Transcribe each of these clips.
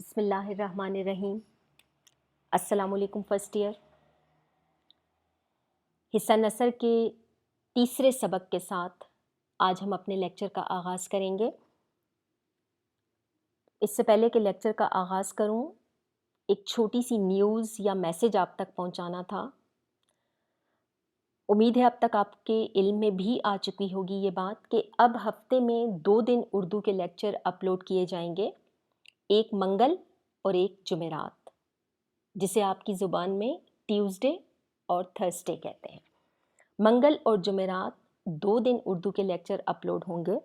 بسم اللہ الرحمن الرحیم۔ السلام علیکم فرسٹ ایئر۔ حصہ نثر کے تیسرے سبق کے ساتھ آج ہم اپنے لیکچر کا آغاز کریں گے۔ اس سے پہلے کہ لیکچر کا آغاز کروں، ایک چھوٹی سی نیوز یا میسج آپ تک پہنچانا تھا۔ امید ہے اب تک آپ کے علم میں بھی آ چکی ہوگی یہ بات کہ اب ہفتے میں 2 دن اردو کے لیکچر اپلوڈ کیے جائیں گے، ایک منگل اور ایک جمعرات، جسے آپ کی زبان میں ٹیوزڈے اور تھرسڈے کہتے ہیں۔ منگل اور جمعرات 2 دن اردو کے لیکچر اپلوڈ ہوں گے۔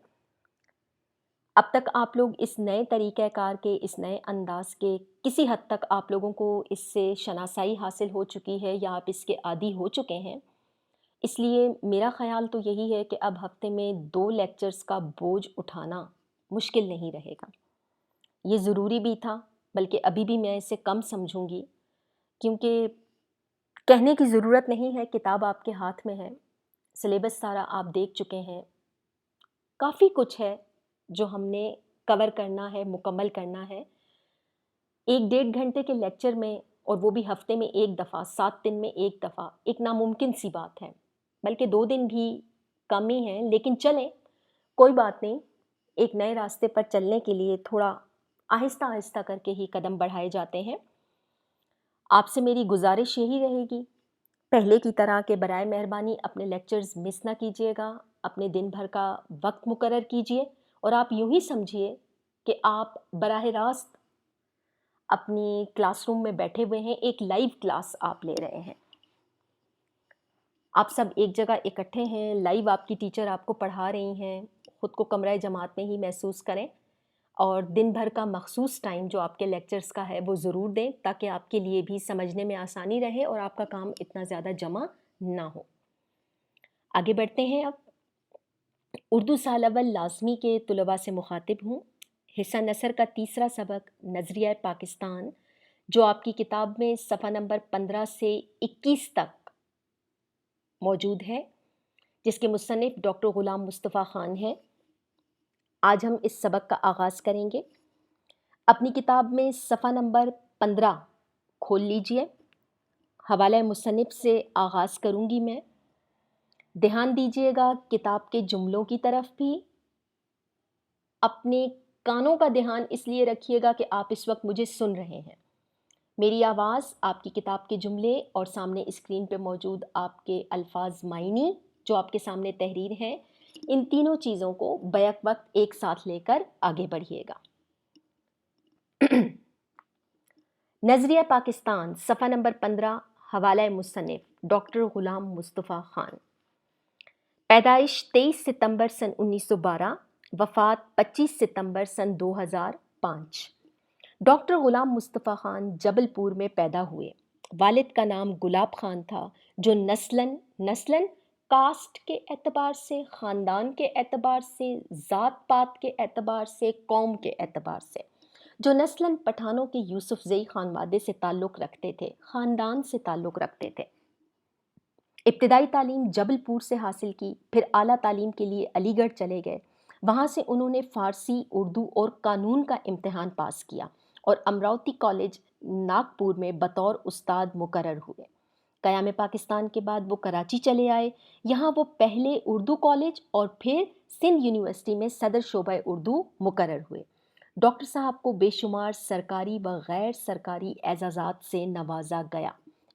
اب تک آپ لوگ اس نئے طریقہ کار کے، اس نئے انداز کے کسی حد تک آپ لوگوں کو اس سے شناسائی حاصل ہو چکی ہے یا آپ اس کے عادی ہو چکے ہیں۔ اس لیے میرا خیال تو یہی ہے کہ اب ہفتے میں 2 لیکچرز کا بوجھ اٹھانا مشکل نہیں رہے گا۔ یہ ضروری بھی تھا، بلکہ ابھی بھی میں اسے کم سمجھوں گی، کیونکہ کہنے کی ضرورت نہیں ہے، کتاب آپ کے ہاتھ میں ہے، سلیبس سارا آپ دیکھ چکے ہیں، کافی کچھ ہے جو ہم نے کور کرنا ہے، مکمل کرنا ہے۔ 1-1.5 گھنٹے کے لیکچر میں، اور وہ بھی ہفتے میں ایک دفعہ، 7 دن میں ایک دفعہ، ایک ناممکن سی بات ہے، بلکہ 2 دن بھی کم ہی ہیں، لیکن چلیں کوئی بات نہیں۔ ایک نئے راستے پر چلنے کے لیے تھوڑا آہستہ آہستہ کر کے ہی قدم بڑھائے جاتے ہیں۔ آپ سے میری گزارش یہی رہے گی، پہلے کی طرح کہ برائے مہربانی اپنے لیکچرز مس نہ کیجیے گا، اپنے دن بھر کا وقت مقرر کیجیے، اور آپ یوں ہی سمجھیے کہ آپ براہ راست اپنی کلاس روم میں بیٹھے ہوئے ہیں، ایک لائیو کلاس آپ لے رہے ہیں۔ آپ سب ایک جگہ اکٹھے ہیں، لائیو آپ کی ٹیچر آپ کو پڑھا رہی ہیں، خود کو کمرہ جماعت میں ہی محسوس کریں، اور دن بھر کا مخصوص ٹائم جو آپ کے لیکچرز کا ہے وہ ضرور دیں، تاکہ آپ کے لیے بھی سمجھنے میں آسانی رہے اور آپ کا کام اتنا زیادہ جمع نہ ہو۔ آگے بڑھتے ہیں۔ اب اردو سال اول لازمی کے طلباء سے مخاطب ہوں۔ حصہ نثر کا تیسرا سبق نظریہ پاکستان، جو آپ کی کتاب میں صفحہ نمبر 15 سے 21 تک موجود ہے، جس کے مصنف ڈاکٹر غلام مصطفیٰ خان ہیں۔ آج ہم اس سبق کا آغاز کریں گے۔ اپنی کتاب میں صفحہ نمبر 15 کھول لیجئے۔ حوالہ مصنف سے آغاز کروں گی میں۔ دھیان دیجئے گا کتاب کے جملوں کی طرف بھی۔ اپنے کانوں کا دھیان اس لیے رکھیے گا کہ آپ اس وقت مجھے سن رہے ہیں۔ میری آواز، آپ کی کتاب کے جملے، اور سامنے اسکرین پہ موجود آپ کے الفاظ معنی جو آپ کے سامنے تحریر ہیں، ان تینوں چیزوں کو بیک وقت ایک ساتھ لے کر آگے بڑھیے گا۔ نظریہ پاکستان، صفحہ نمبر 15، حوالہ مصنف ڈاکٹر غلام مصطفیٰ خان۔ پیدائش 23 ستمبر سن 1912، وفات 25 ستمبر سن 2005۔ ڈاکٹر غلام مصطفیٰ خان جبل پور میں پیدا ہوئے۔ والد کا نام گلاب خان تھا، جو نسلاً کاسٹ کے اعتبار سے، خاندان کے اعتبار سے، ذات پات کے اعتبار سے، قوم کے اعتبار سے، جو نسلاً پٹھانوں کے یوسف زئی خانوادے سے تعلق رکھتے تھے، خاندان سے تعلق رکھتے تھے۔ ابتدائی تعلیم جبل پور سے حاصل کی، پھر اعلیٰ تعلیم کے لیے علی گڑھ چلے گئے۔ وہاں سے انہوں نے فارسی، اردو اور قانون کا امتحان پاس کیا اور امراوتی کالج ناگپور میں بطور استاد مقرر ہوئے۔ قیام پاکستان کے بعد وہ کراچی چلے آئے۔ یہاں وہ پہلے اردو کالج اور پھر سندھ یونیورسٹی میں صدر شعبہ اردو مقرر ہوئے۔ ڈاکٹر صاحب کو بے شمار سرکاری و غیر سرکاری اعزازات سے نوازا گیا،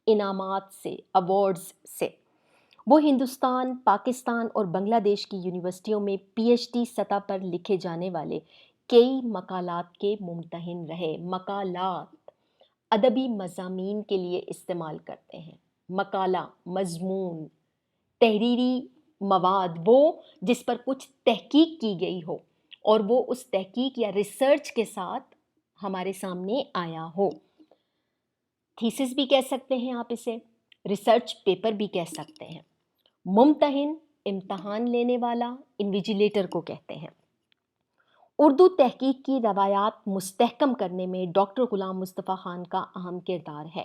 انعامات سے، ایوارڈز سے۔ وہ ہندوستان، پاکستان اور بنگلہ دیش کی یونیورسٹیوں میں پی ایچ ڈی سطح پر لکھے جانے والے کئی مقالات کے ممتحن رہے۔ مقالات ادبی مضامین کے لیے استعمال کرتے ہیں۔ مقالہ، مضمون، تحریری مواد، وہ جس پر کچھ تحقیق کی گئی ہو اور وہ اس تحقیق یا ریسرچ کے ساتھ ہمارے سامنے آیا ہو۔ تھیسس بھی کہہ سکتے ہیں آپ اسے، ریسرچ پیپر بھی کہہ سکتے ہیں۔ ممتحن، امتحان لینے والا، انویجیلیٹر کو کہتے ہیں۔ اردو تحقیق کی روایات مستحکم کرنے میں ڈاکٹر غلام مصطفیٰ خان کا اہم کردار ہے۔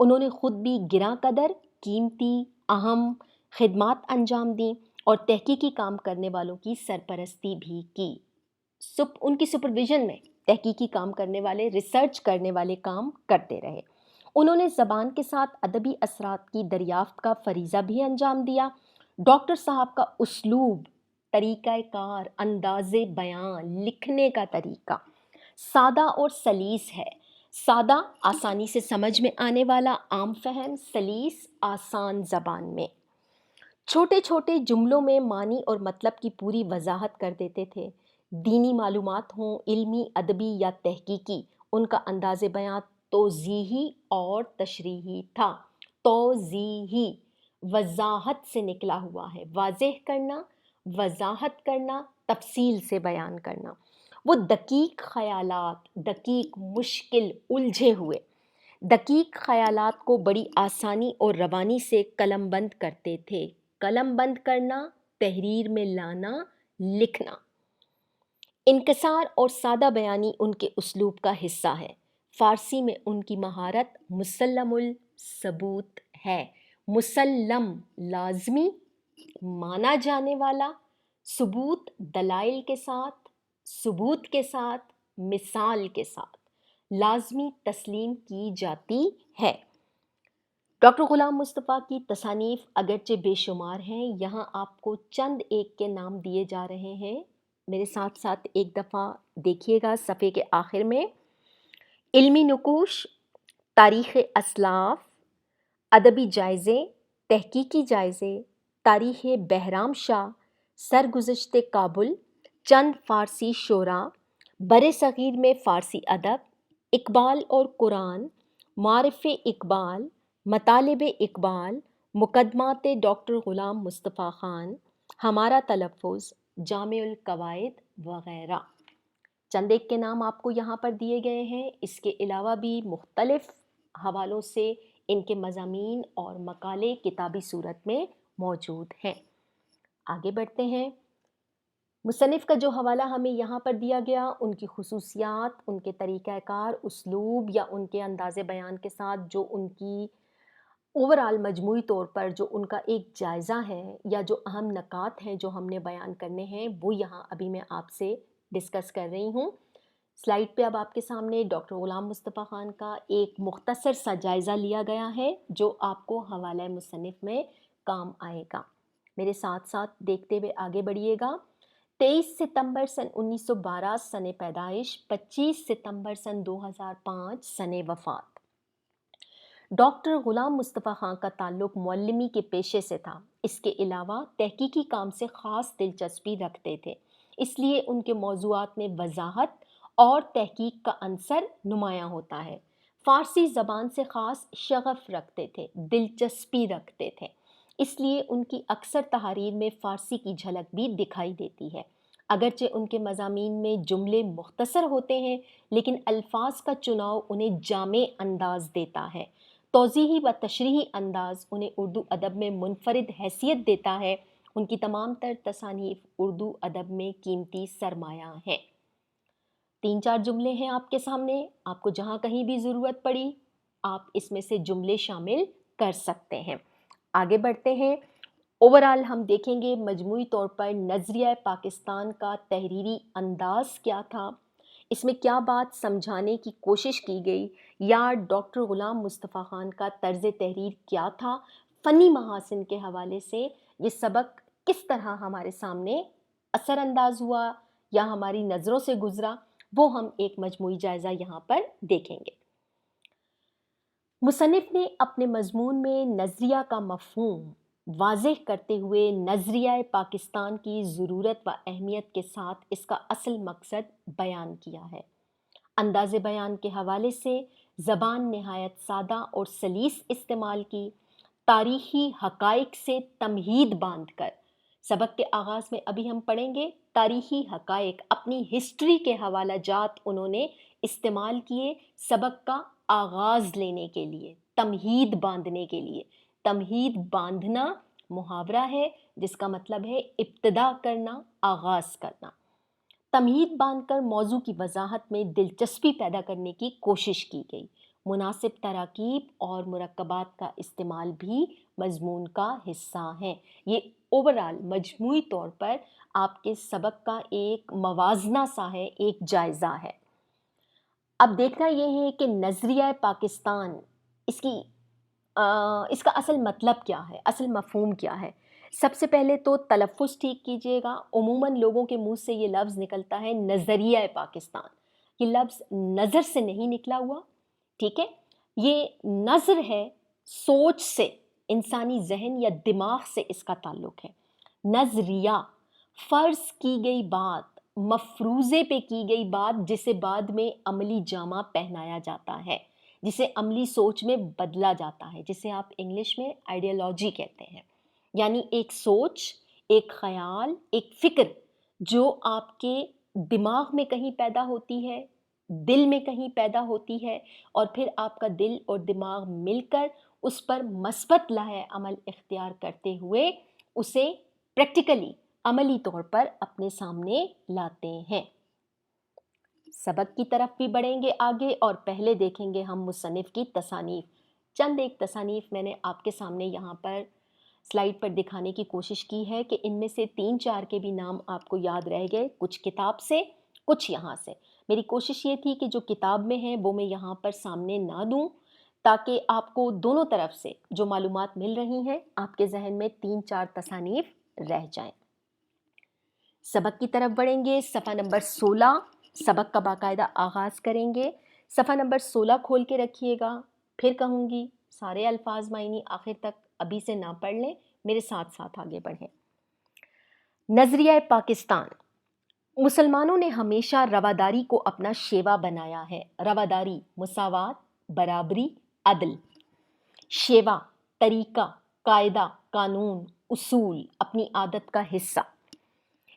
انہوں نے خود بھی گراں قدر، قیمتی، اہم خدمات انجام دیں اور تحقیقی کام کرنے والوں کی سرپرستی بھی کی۔ ان کی سپرویژن میں تحقیقی کام کرنے والے، ریسرچ کرنے والے کام کرتے رہے۔ انہوں نے زبان کے ساتھ ادبی اثرات کی دریافت کا فریضہ بھی انجام دیا۔ ڈاکٹر صاحب کا اسلوب، طریقہ کار، انداز بیان، لکھنے کا طریقہ سادہ اور سلیس ہے۔ سادہ، آسانی سے سمجھ میں آنے والا، عام فہم، سلیس، آسان زبان میں۔ چھوٹے چھوٹے جملوں میں معنی اور مطلب کی پوری وضاحت کر دیتے تھے۔ دینی معلومات ہوں، علمی، ادبی یا تحقیقی، ان کا انداز بیان توضیحی اور تشریحی تھا۔ توضیحی وضاحت سے نکلا ہوا ہے، واضح کرنا، وضاحت کرنا، تفصیل سے بیان کرنا۔ وہ دقیق خیالات، دقیق، مشکل، الجھے ہوئے دقیق خیالات کو بڑی آسانی اور روانی سے قلم بند کرتے تھے۔ قلم بند کرنا، تحریر میں لانا، لکھنا۔ انکسار اور سادہ بیانی ان کے اسلوب کا حصہ ہے۔ فارسی میں ان کی مہارت مسلم الثبوت ہے۔ مسلم لازمی، مانا جانے والا، ثبوت دلائل کے ساتھ، ثبوت کے ساتھ، مثال کے ساتھ، لازمی تسلیم کی جاتی ہے۔ ڈاکٹر غلام مصطفیٰ کی تصانیف اگرچہ بے شمار ہیں، یہاں آپ کو چند ایک کے نام دیے جا رہے ہیں۔ میرے ساتھ ساتھ ایک دفعہ دیکھیے گا صفحے کے آخر میں: علمی نقوش، تاریخ اسلاف، ادبی جائزے، تحقیقی جائزے، تاریخ بہرام شاہ، سرگزشت کابل، چند فارسی شعراء، برصغیر میں فارسی ادب، اقبال اور قرآن، معارف اقبال، مطالب اقبال، مقدمات ڈاکٹر غلام مصطفیٰ خان، ہمارا تلفظ، جامع القواعد وغیرہ۔ چند ایک کے نام آپ کو یہاں پر دیے گئے ہیں۔ اس کے علاوہ بھی مختلف حوالوں سے ان کے مضامین اور مقالے کتابی صورت میں موجود ہیں۔ آگے بڑھتے ہیں۔ مصنف کا جو حوالہ ہمیں یہاں پر دیا گیا، ان کی خصوصیات، ان کے طریقہ کار، اسلوب یا ان کے انداز بیان کے ساتھ جو ان کی اوورآل مجموعی طور پر جو ان کا ایک جائزہ ہے یا جو اہم نکات ہیں جو ہم نے بیان کرنے ہیں، وہ یہاں ابھی میں آپ سے ڈسکس کر رہی ہوں۔ سلائیڈ پہ اب آپ کے سامنے ڈاکٹر غلام مصطفیٰ خان کا ایک مختصر سا جائزہ لیا گیا ہے جو آپ کو حوالہ مصنف میں کام آئے گا۔ میرے ساتھ ساتھ دیکھتے ہوئے آگے بڑھیے گا۔ 23 ستمبر سن 1912 سن پیدائش، 25 ستمبر سن 2005 سن وفات۔ ڈاکٹر غلام مصطفیٰ خان کا تعلق معلمی کے پیشے سے تھا۔ اس کے علاوہ تحقیقی کام سے خاص دلچسپی رکھتے تھے، اس لیے ان کے موضوعات میں وضاحت اور تحقیق کا عنصر نمایاں ہوتا ہے۔ فارسی زبان سے خاص شغف رکھتے تھے، دلچسپی رکھتے تھے، اس لیے ان کی اکثر تحاریر میں فارسی کی جھلک بھی دکھائی دیتی ہے۔ اگرچہ ان کے مضامین میں جملے مختصر ہوتے ہیں، لیکن الفاظ کا چناؤ انہیں جامع انداز دیتا ہے۔ توضیحی و تشریحی انداز انہیں اردو ادب میں منفرد حیثیت دیتا ہے۔ ان کی تمام تر تصانیف اردو ادب میں قیمتی سرمایہ ہیں۔ 3-4 جملے ہیں آپ کے سامنے، آپ کو جہاں کہیں بھی ضرورت پڑی آپ اس میں سے جملے شامل کر سکتے ہیں۔ آگے بڑھتے ہیں۔ اوورآل ہم دیکھیں گے مجموعی طور پر نظریہ پاکستان کا تحریری انداز کیا تھا، اس میں کیا بات سمجھانے کی کوشش کی گئی، یا ڈاکٹر غلام مصطفیٰ خان کا طرز تحریر کیا تھا۔ فنی محاسن کے حوالے سے یہ سبق کس طرح ہمارے سامنے اثر انداز ہوا یا ہماری نظروں سے گزرا، وہ ہم ایک مجموعی جائزہ یہاں پر دیکھیں گے۔ مصنف نے اپنے مضمون میں نظریہ کا مفہوم واضح کرتے ہوئے نظریہ پاکستان کی ضرورت و اہمیت کے ساتھ اس کا اصل مقصد بیان کیا ہے۔ انداز بیان کے حوالے سے زبان نہایت سادہ اور سلیس استعمال کی، تاریخی حقائق سے تمہید باندھ کر، سبق کے آغاز میں ابھی ہم پڑھیں گے، تاریخی حقائق، اپنی ہسٹری کے حوالہ جات انہوں نے استعمال کیے سبق کا آغاز لینے کے لیے، تمہید باندھنے کے لیے۔ تمہید باندھنا محاورہ ہے جس کا مطلب ہے ابتدا کرنا، آغاز کرنا۔ تمہید باندھ کر موضوع کی وضاحت میں دلچسپی پیدا کرنے کی کوشش کی گئی۔ مناسب تراکیب اور مرکبات کا استعمال بھی مضمون کا حصہ ہیں۔ یہ اوورآل مجموعی طور پر آپ کے سبق کا ایک موازنہ سا ہے، ایک جائزہ ہے۔ اب دیکھنا یہ ہے کہ نظریہ پاکستان اس کا اصل مطلب کیا ہے، اصل مفہوم کیا ہے۔ سب سے پہلے تو تلفظ ٹھیک کیجیے گا۔ عموماً لوگوں کے منہ سے یہ لفظ نکلتا ہے نظریہ پاکستان، یہ لفظ نظر سے نہیں نکلا ہوا، ٹھیک ہے، یہ نظر ہے، سوچ سے، انسانی ذہن یا دماغ سے اس کا تعلق ہے۔ نظریہ فرض کی گئی بات، مفروضے پہ کی گئی بات جسے بعد میں عملی جامہ پہنایا جاتا ہے، جسے عملی سوچ میں بدلا جاتا ہے، جسے آپ انگلش میں آئیڈیالوجی کہتے ہیں۔ یعنی ایک سوچ، ایک خیال، ایک فکر جو آپ کے دماغ میں کہیں پیدا ہوتی ہے، دل میں کہیں پیدا ہوتی ہے، اور پھر آپ کا دل اور دماغ مل کر اس پر مثبت لائحہ عمل اختیار کرتے ہوئے اسے پریکٹیکلی، عملی طور پر اپنے سامنے لاتے ہیں۔ سبق کی طرف بھی بڑھیں گے آگے، اور پہلے دیکھیں گے ہم مصنف کی تصانیف۔ چند ایک تصانیف میں نے آپ کے سامنے یہاں پر سلائیڈ پر دکھانے کی کوشش کی ہے کہ ان میں سے 3-4 کے بھی نام آپ کو یاد رہ گئے، کچھ کتاب سے، کچھ یہاں سے۔ میری کوشش یہ تھی کہ جو کتاب میں ہیں وہ میں یہاں پر سامنے نہ دوں، تاکہ آپ کو دونوں طرف سے جو معلومات مل رہی ہیں آپ کے ذہن میں 3-4 تصانیف رہ جائیں۔ سبق کی طرف بڑھیں گے، صفحہ نمبر 16 سبق کا باقاعدہ آغاز کریں گے۔ صفحہ نمبر 16 کھول کے رکھیے گا، پھر کہوں گی سارے الفاظ معنی آخر تک ابھی سے نہ پڑھ لیں، میرے ساتھ ساتھ آگے بڑھیں۔ نظریہ پاکستان۔ مسلمانوں نے ہمیشہ رواداری کو اپنا شیوا بنایا ہے۔ رواداری، مساوات، برابری، عدل۔ شیوا، طریقہ، قاعدہ، قانون، اصول، اپنی عادت کا حصہ۔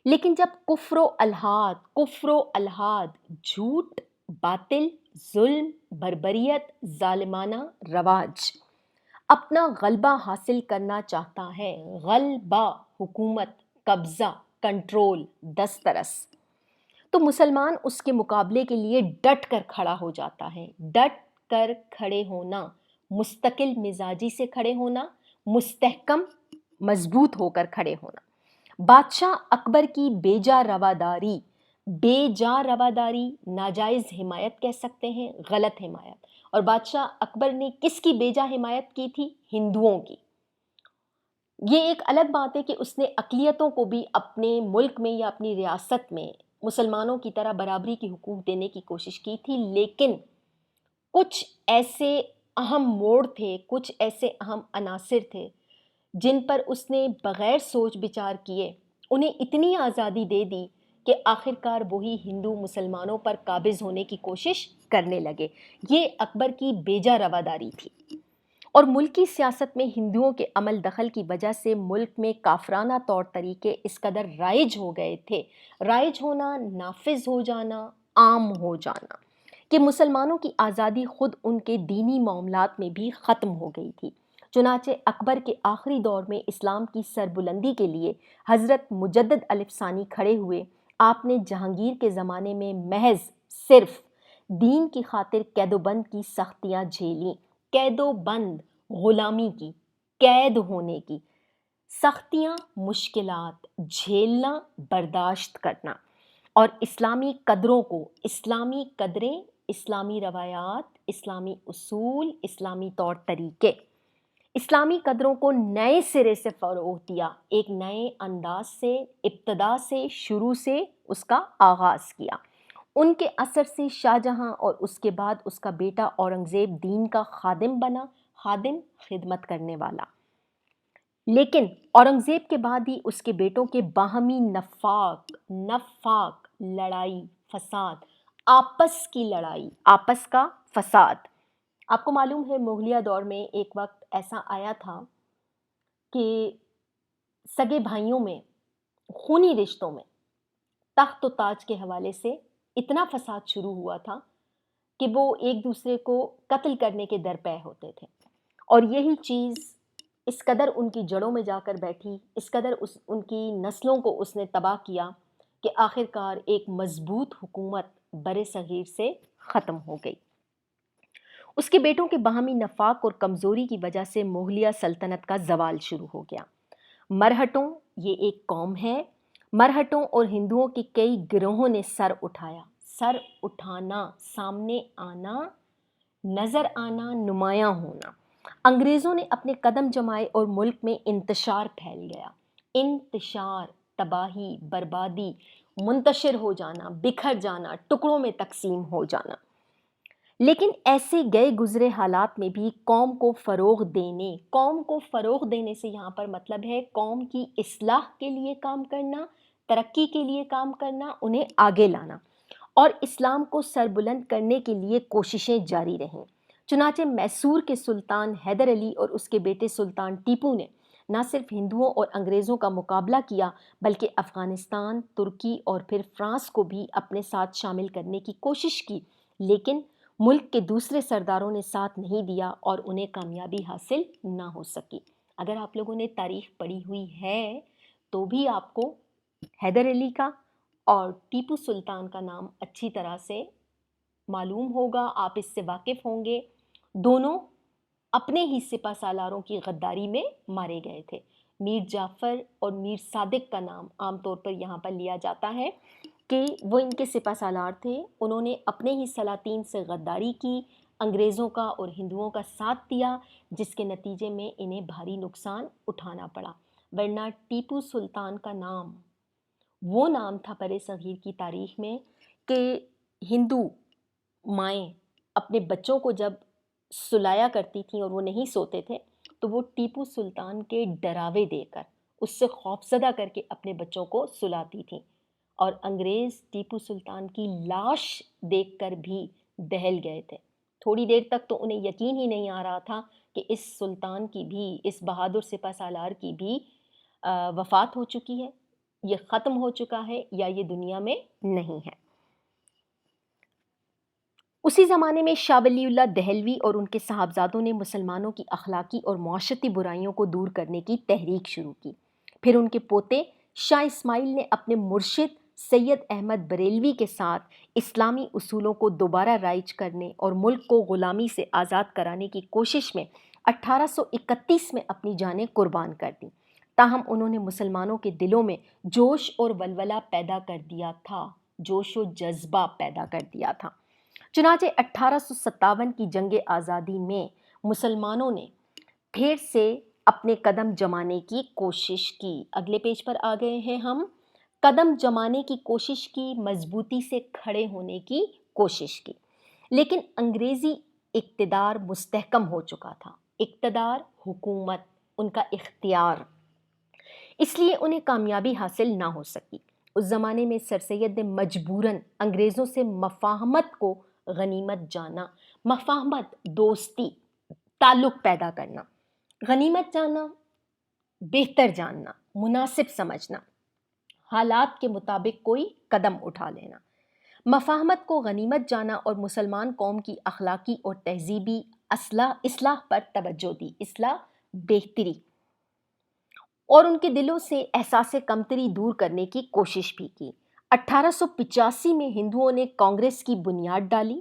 لیکن جب کفر و الحاد، جھوٹ، باطل، ظلم، بربریت، ظالمانہ رواج اپنا غلبہ حاصل کرنا چاہتا ہے، غلبہ، حکومت، قبضہ، کنٹرول، دسترس، تو مسلمان اس کے مقابلے کے لیے ڈٹ کر کھڑا ہو جاتا ہے۔ ڈٹ کر کھڑے ہونا، مستقل مزاجی سے کھڑے ہونا، مستحکم، مضبوط ہو کر کھڑے ہونا۔ بادشاہ اکبر کی بیجا رواداری، ناجائز حمایت کہہ سکتے ہیں، غلط حمایت۔ اور بادشاہ اکبر نے کس کی بیجا حمایت کی تھی؟ ہندوؤں کی۔ یہ ایک الگ بات ہے کہ اس نے اقلیتوں کو بھی اپنے ملک میں یا اپنی ریاست میں مسلمانوں کی طرح برابری کی حقوق دینے کی کوشش کی تھی، لیکن کچھ ایسے اہم موڑ تھے، کچھ ایسے اہم عناصر تھے جن پر اس نے بغیر سوچ بچار کیے انہیں اتنی آزادی دے دی کہ آخرکار وہی ہندو مسلمانوں پر قابض ہونے کی کوشش کرنے لگے۔ یہ اکبر کی بیجا رواداری تھی۔ اور ملکی سیاست میں ہندوؤں کے عمل دخل کی وجہ سے ملک میں کافرانہ طور طریقے اس قدر رائج ہو گئے تھے، رائج ہونا، نافذ ہو جانا، عام ہو جانا، کہ مسلمانوں کی آزادی خود ان کے دینی معاملات میں بھی ختم ہو گئی تھی۔ چنانچہ اکبر کے آخری دور میں اسلام کی سربلندی کے لیے حضرت مجدد الف ثانی کھڑے ہوئے۔ آپ نے جہانگیر کے زمانے میں محض صرف دین کی خاطر قید و بند کی سختیاں جھیلیں، قید و بند، غلامی کی، قید ہونے کی سختیاں، مشکلات جھیلنا، برداشت کرنا، اور اسلامی قدروں کو، اسلامی قدریں، اسلامی روایات، اسلامی اصول، اسلامی طور طریقے، اسلامی قدروں کو نئے سرے سے فروغ دیا، ایک نئے انداز سے، ابتدا سے، شروع سے اس کا آغاز کیا۔ ان کے اثر سے شاہ جہاں اور اس کے بعد اس کا بیٹا اورنگزیب دین کا خادم بنا، خادم، خدمت کرنے والا۔ لیکن اورنگزیب کے بعد ہی اس کے بیٹوں کے باہمی نفاق، لڑائی، فساد، آپس کی لڑائی، آپس کا فساد۔ آپ کو معلوم ہے مغلیہ دور میں ایک وقت ایسا آیا تھا کہ سگے بھائیوں میں، خونی رشتوں میں، تخت و تاج کے حوالے سے اتنا فساد شروع ہوا تھا کہ وہ ایک دوسرے کو قتل کرنے کے درپے ہوتے تھے، اور یہی چیز اس قدر ان کی جڑوں میں جا کر بیٹھی، اس قدر ان کی نسلوں کو اس نے تباہ کیا کہ آخرکار ایک مضبوط حکومت بر صغیر سے ختم ہو گئی۔ اس کے بیٹوں کے باہمی نفاق اور کمزوری کی وجہ سے مغلیہ سلطنت کا زوال شروع ہو گیا۔ مرہٹوں، یہ ایک قوم ہے، مرہٹوں اور ہندوؤں کے کئی گروہوں نے سر اٹھایا، سر اٹھانا، سامنے آنا، نظر آنا، نمایاں ہونا۔ انگریزوں نے اپنے قدم جمائے اور ملک میں انتشار پھیل گیا۔ انتشار، تباہی، بربادی، منتشر ہو جانا، بکھر جانا، ٹکڑوں میں تقسیم ہو جانا۔ لیکن ایسے گئے گزرے حالات میں بھی قوم کو فروغ دینے سے یہاں پر مطلب ہے قوم کی اصلاح کے لیے کام کرنا، ترقی کے لیے کام کرنا، انہیں آگے لانا اور اسلام کو سربلند کرنے کے لیے کوششیں جاری رہیں۔ چنانچہ میسور کے سلطان حیدر علی اور اس کے بیٹے سلطان ٹیپو نے نہ صرف ہندوؤں اور انگریزوں کا مقابلہ کیا بلکہ افغانستان، ترکی اور پھر فرانس کو بھی اپنے ساتھ شامل کرنے کی کوشش کی، لیکن ملک کے دوسرے سرداروں نے ساتھ نہیں دیا اور انہیں کامیابی حاصل نہ ہو سکی۔ اگر آپ لوگوں نے تاریخ پڑھی ہوئی ہے تو بھی آپ کو حیدر علی کا اور ٹیپو سلطان کا نام اچھی طرح سے معلوم ہوگا، آپ اس سے واقف ہوں گے۔ دونوں اپنے ہی سپہ سالاروں کی غداری میں مارے گئے تھے۔ میر جعفر اور میر صادق کا نام عام طور پر یہاں پر لیا جاتا ہے کہ وہ ان کے سپہ سالار تھے، انہوں نے اپنے ہی سلاطین سے غداری کی، انگریزوں کا اور ہندوؤں کا ساتھ دیا، جس کے نتیجے میں انہیں بھاری نقصان اٹھانا پڑا۔ ورنہ ٹیپو سلطان کا نام وہ نام تھا برِ صغیر کی تاریخ میں کہ ہندو مائیں اپنے بچوں کو جب سلایا کرتی تھیں اور وہ نہیں سوتے تھے تو وہ ٹیپو سلطان کے ڈراوے دے کر، اس سے خوفزدہ کر کے اپنے بچوں کو سلاتی تھیں، اور انگریز ٹیپو سلطان کی لاش دیکھ کر بھی دہل گئے تھے۔ تھوڑی دیر تک تو انہیں یقین ہی نہیں آ رہا تھا کہ اس سلطان کی بھی، اس بہادر سپہ سالار کی بھی وفات ہو چکی ہے، یہ ختم ہو چکا ہے یا یہ دنیا میں نہیں ہے۔ اسی زمانے میں شاہ ولی اللہ دہلوی اور ان کے صاحبزادوں نے مسلمانوں کی اخلاقی اور معاشرتی برائیوں کو دور کرنے کی تحریک شروع کی۔ پھر ان کے پوتے شاہ اسماعیل نے اپنے مرشد سید احمد بریلوی کے ساتھ اسلامی اصولوں کو دوبارہ رائج کرنے اور ملک کو غلامی سے آزاد کرانے کی کوشش میں 1831 میں اپنی جانیں قربان کر دیں۔ تاہم انہوں نے مسلمانوں کے دلوں میں جوش اور ولولہ پیدا کر دیا تھا، جوش و جذبہ پیدا کر دیا تھا۔ چنانچہ 1857 کی جنگ آزادی میں مسلمانوں نے پھر سے اپنے قدم جمانے کی کوشش کی۔ اگلے پیج پر آ گئے ہیں ہم۔ قدم جمانے کی کوشش کی، مضبوطی سے کھڑے ہونے کی کوشش کی، لیکن انگریزی اقتدار مستحکم ہو چکا تھا۔ اقتدار، حکومت، ان کا اختیار، اس لیے انہیں کامیابی حاصل نہ ہو سکی۔ اس زمانے میں سر سید نے مجبوراً انگریزوں سے مفاہمت کو غنیمت جانا، مفاہمت، دوستی، تعلق پیدا کرنا، غنیمت جانا، بہتر جاننا، مناسب سمجھنا، حالات کے مطابق کوئی قدم اٹھا لینا، مفاہمت کو غنیمت جانا اور مسلمان قوم کی اخلاقی اور تہذیبی اصلاح پر توجہ دی، اصلاح، بہتری، اور ان کے دلوں سے احساس کمتری دور کرنے کی کوشش بھی کی۔ 1885 میں ہندوؤں نے کانگریس کی بنیاد ڈالی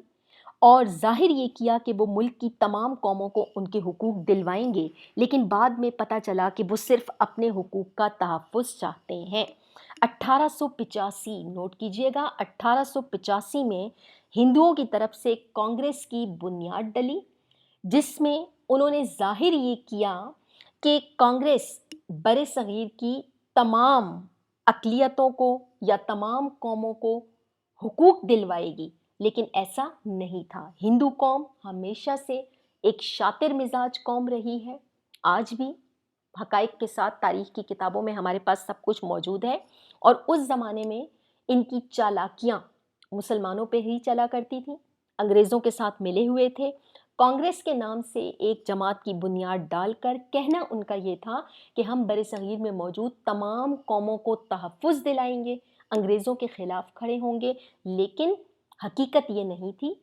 اور ظاہر یہ کیا کہ وہ ملک کی تمام قوموں کو ان کے حقوق دلوائیں گے، لیکن بعد میں پتہ چلا کہ وہ صرف اپنے حقوق کا تحفظ چاہتے ہیں۔ 1885 نوٹ کیجئے گا، 1885 میں ہندوؤں کی طرف سے کانگریس کی بنیاد ڈلی، جس میں انہوں نے ظاہر یہ کیا کہ کانگریس برِ صغیر کی تمام اقلیتوں کو یا تمام قوموں کو حقوق دلوائے گی، لیکن ایسا نہیں تھا۔ ہندو قوم ہمیشہ سے ایک شاطر مزاج قوم رہی ہے، آج بھی حقائق کے ساتھ تاریخ کی کتابوں میں ہمارے پاس سب کچھ موجود ہے، اور اس زمانے میں ان کی چالاکیاں مسلمانوں پہ ہی چلا کرتی تھیں، انگریزوں کے ساتھ ملے ہوئے تھے۔ کانگریس کے نام سے ایک جماعت کی بنیاد ڈال کر کہنا ان کا یہ تھا کہ ہم برِ صغیر میں موجود تمام قوموں کو تحفظ دلائیں گے، انگریزوں کے خلاف کھڑے ہوں گے، لیکن حقیقت یہ نہیں تھی۔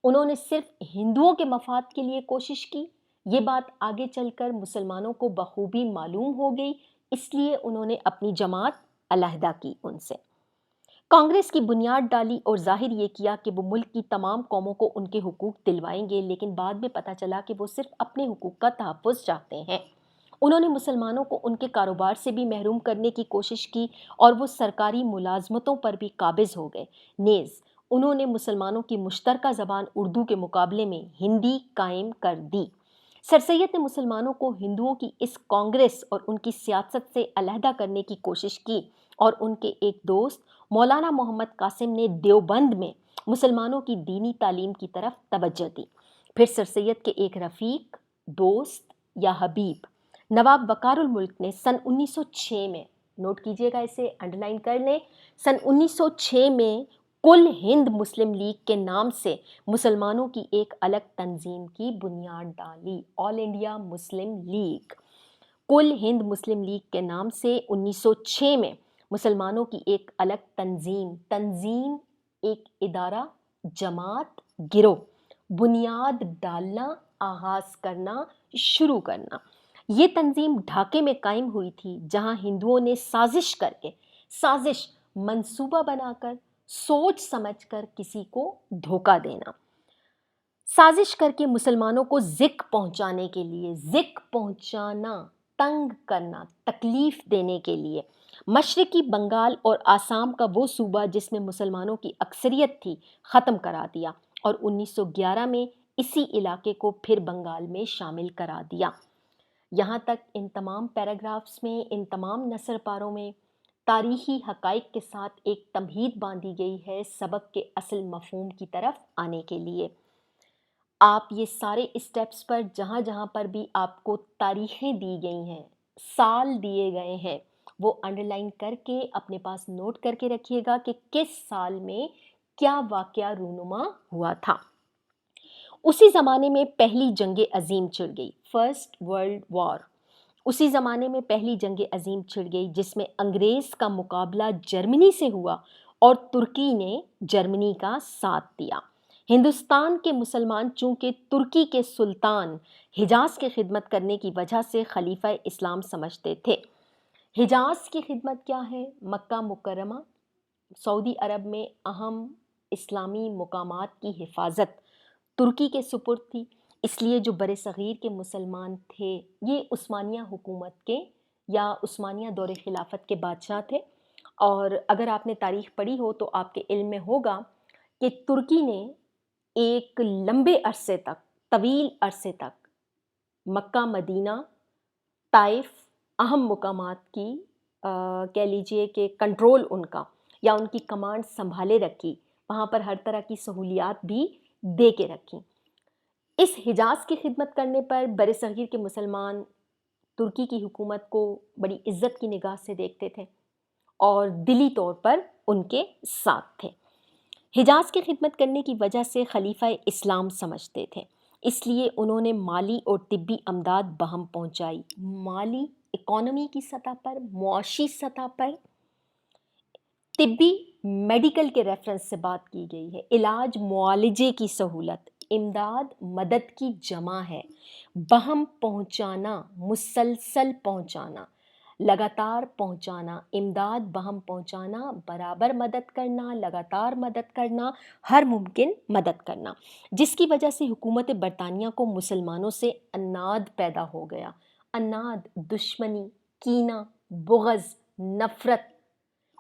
انہوں نے صرف ہندوؤں کے مفاد کے لیے کوشش کی۔ یہ بات آگے چل کر مسلمانوں کو بخوبی معلوم ہو گئی، اس لیے انہوں نے اپنی جماعت علیحدہ کی ان سے، کانگریس کی بنیاد ڈالی اور ظاہر یہ کیا کہ وہ ملک کی تمام قوموں کو ان کے حقوق دلوائیں گے، لیکن بعد میں پتہ چلا کہ وہ صرف اپنے حقوق کا تحفظ چاہتے ہیں۔ انہوں نے مسلمانوں کو ان کے کاروبار سے بھی محروم کرنے کی کوشش کی اور وہ سرکاری ملازمتوں پر بھی قابض ہو گئے، نیز انہوں نے مسلمانوں کی مشترکہ زبان اردو کے مقابلے میں ہندی قائم کر دی۔ سر سید نے مسلمانوں کو ہندوؤں کی اس کانگریس اور ان کی سیاست سے علیحدہ کرنے کی کوشش کی، اور ان کے ایک دوست مولانا محمد قاسم نے دیوبند میں مسلمانوں کی دینی تعلیم کی طرف توجہ دی۔ پھر سر سید کے ایک رفیق، دوست یا حبیب نواب وقار الملک نے سن 1906 میں، نوٹ کیجئے گا، اسے انڈرلائن کر لیں، سن 1906 میں کل ہند مسلم لیگ کے نام سے مسلمانوں کی ایک الگ تنظیم کی بنیاد ڈالی۔ آل انڈیا مسلم لیگ، کل ہند مسلم لیگ کے نام سے 1906 میں مسلمانوں کی ایک الگ تنظیم ایک ادارہ، جماعت، گروہ، بنیاد ڈالنا، آغاز کرنا، شروع کرنا۔ یہ تنظیم ڈھاکے میں قائم ہوئی تھی، جہاں ہندوؤں نے سازش منصوبہ بنا کر، سوچ سمجھ کر کسی کو دھوکہ دینا، سازش کر کے مسلمانوں کو تنگ کرنا، تکلیف دینے کے لیے مشرقی بنگال اور آسام کا وہ صوبہ جس میں مسلمانوں کی اکثریت تھی ختم کرا دیا، اور 1911 میں اسی علاقے کو پھر بنگال میں شامل کرا دیا۔ یہاں تک ان تمام پیراگرافز میں، ان تمام نثر پاروں میں تاریخی حقائق کے ساتھ ایک تمہید باندھی گئی ہے سبق کے اصل مفہوم کی طرف آنے کے لیے۔ آپ یہ سارے اسٹیپس پر جہاں جہاں پر بھی آپ کو تاریخیں دی گئی ہیں، سال دیے گئے ہیں، وہ انڈرلائن کر کے اپنے پاس نوٹ کر کے رکھیے گا کہ کس سال میں کیا واقعہ رونما ہوا تھا۔ اسی زمانے میں پہلی جنگ عظیم چھڑ گئی، فرسٹ ورلڈ وار۔ اسی زمانے میں پہلی جنگ عظیم چھڑ گئی جس میں انگریز کا مقابلہ جرمنی سے ہوا، اور ترکی نے جرمنی کا ساتھ دیا۔ ہندوستان کے مسلمان چونکہ ترکی کے سلطان حجاز کی خدمت کرنے کی وجہ سے خلیفہ اسلام سمجھتے تھے۔ حجاز کی خدمت کیا ہے؟ مکہ مکرمہ، سعودی عرب میں اہم اسلامی مقامات کی حفاظت ترکی کے سپرد تھی۔ اس لیے جو بر صغیر کے مسلمان تھے، یہ عثمانیہ حکومت کے یا عثمانیہ دور خلافت کے بادشاہ تھے، اور اگر آپ نے تاریخ پڑھی ہو تو آپ کے علم میں ہوگا کہ ترکی نے ایک لمبے عرصے تک، طویل عرصے تک مکہ، مدینہ، طائف، اہم مقامات کی کہہ لیجئے کہ کنٹرول ان کا یا ان کی کمانڈ سنبھالے رکھی، وہاں پر ہر طرح کی سہولیات بھی دے کے رکھی۔ اس حجاز کی خدمت کرنے پر بر صغیر کے مسلمان ترکی کی حکومت کو بڑی عزت کی نگاہ سے دیکھتے تھے اور دلی طور پر ان کے ساتھ تھے۔ حجاز کی خدمت کرنے کی وجہ سے خلیفہ اسلام سمجھتے تھے، اس لیے انہوں نے مالی اور طبی امداد بہم پہنچائی۔ مالی، اکانومی کی سطح پر، معاشی سطح پر، طبی، میڈیکل کے ریفرنس سے بات کی گئی ہے، علاج معالجے کی سہولت، امداد مدد کی جمع ہے، بہم پہنچانا، مسلسل پہنچانا، لگاتار پہنچانا، امداد بہم پہنچانا، برابر مدد کرنا، لگاتار مدد کرنا، ہر ممکن مدد کرنا، جس کی وجہ سے حکومت برطانیہ کو مسلمانوں سے عناد پیدا ہو گیا۔ عناد، دشمنی، کینہ، بغض، نفرت،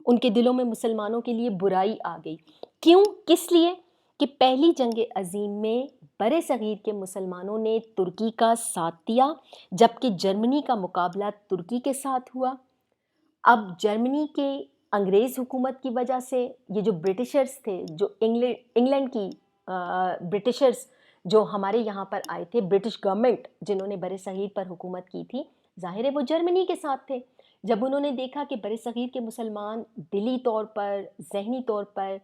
ان کے دلوں میں مسلمانوں کے لیے برائی آ گئی۔ کیوں؟ کس لیے؟ کہ پہلی جنگ عظیم میں بر صغیر کے مسلمانوں نے ترکی کا ساتھ دیا، جبکہ جرمنی کا مقابلہ ترکی کے ساتھ ہوا۔ اب جرمنی کے انگریز حکومت کی وجہ سے یہ جو برٹشرز تھے، جو انگلینڈ کی برٹشرز جو ہمارے یہاں پر آئے تھے، برٹش گورنمنٹ جنہوں نے بر صغیر پر حکومت کی تھی، ظاہر ہے وہ جرمنی کے ساتھ تھے۔ جب انہوں نے دیکھا کہ بر صغیر کے مسلمان دلی طور پر، ذہنی طور پر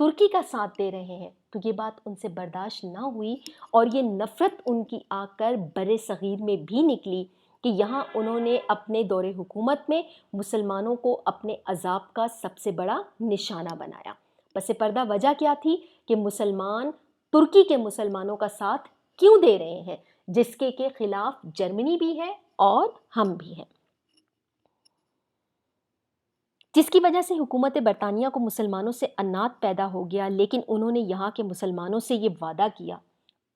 ترکی کا ساتھ دے رہے ہیں، تو یہ بات ان سے برداشت نہ ہوئی، اور یہ نفرت ان کی آ کر بر صغیر میں بھی نکلی کہ یہاں انہوں نے اپنے دور حکومت میں مسلمانوں کو اپنے عذاب کا سب سے بڑا نشانہ بنایا۔ پس پردہ وجہ کیا تھی؟ کہ مسلمان ترکی کے مسلمانوں کا ساتھ کیوں دے رہے ہیں، جس کے خلاف جرمنی بھی ہے اور ہم بھی ہیں، جس کی وجہ سے حکومت برطانیہ کو مسلمانوں سے عناد پیدا ہو گیا۔ لیکن انہوں نے یہاں کے مسلمانوں سے یہ وعدہ کیا۔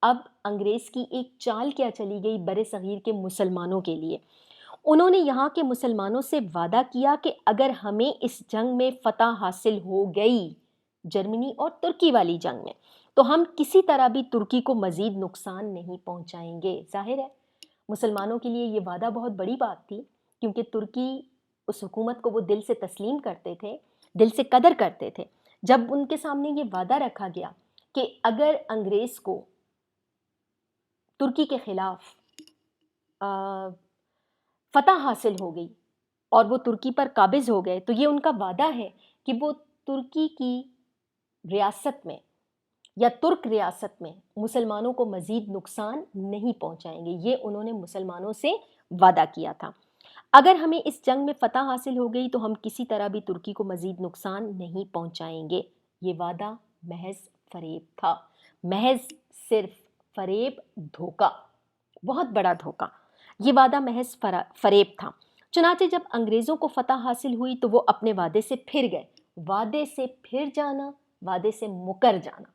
اب انگریز کی ایک چال کیا چلی گئی بر صغیر کے مسلمانوں کے لیے؟ انہوں نے یہاں کے مسلمانوں سے وعدہ کیا کہ اگر ہمیں اس جنگ میں فتح حاصل ہو گئی جرمنی اور ترکی والی جنگ میں، تو ہم کسی طرح بھی ترکی کو مزید نقصان نہیں پہنچائیں گے۔ ظاہر ہے مسلمانوں کے لیے یہ وعدہ بہت بڑی بات تھی، کیونکہ ترکی اس حکومت کو وہ دل سے تسلیم کرتے تھے، دل سے قدر کرتے تھے۔ جب ان کے سامنے یہ وعدہ رکھا گیا کہ اگر انگریز کو ترکی کے خلاف فتح حاصل ہو گئی اور وہ ترکی پر قابض ہو گئے، تو یہ ان کا وعدہ ہے کہ وہ ترکی کی ریاست میں یا ترک ریاست میں مسلمانوں کو مزید نقصان نہیں پہنچائیں گے۔ یہ انہوں نے مسلمانوں سے وعدہ کیا تھا۔ اگر ہمیں اس جنگ میں فتح حاصل ہو گئی تو ہم کسی طرح بھی ترکی کو مزید نقصان نہیں پہنچائیں گے۔ یہ وعدہ محض فریب تھا، محض صرف فریب، دھوکہ، بہت بڑا دھوکہ۔ یہ وعدہ محض فریب تھا۔ چنانچہ جب انگریزوں کو فتح حاصل ہوئی تو وہ اپنے وعدے سے پھر گئے۔ وعدے سے پھر جانا، وعدے سے مکر جانا،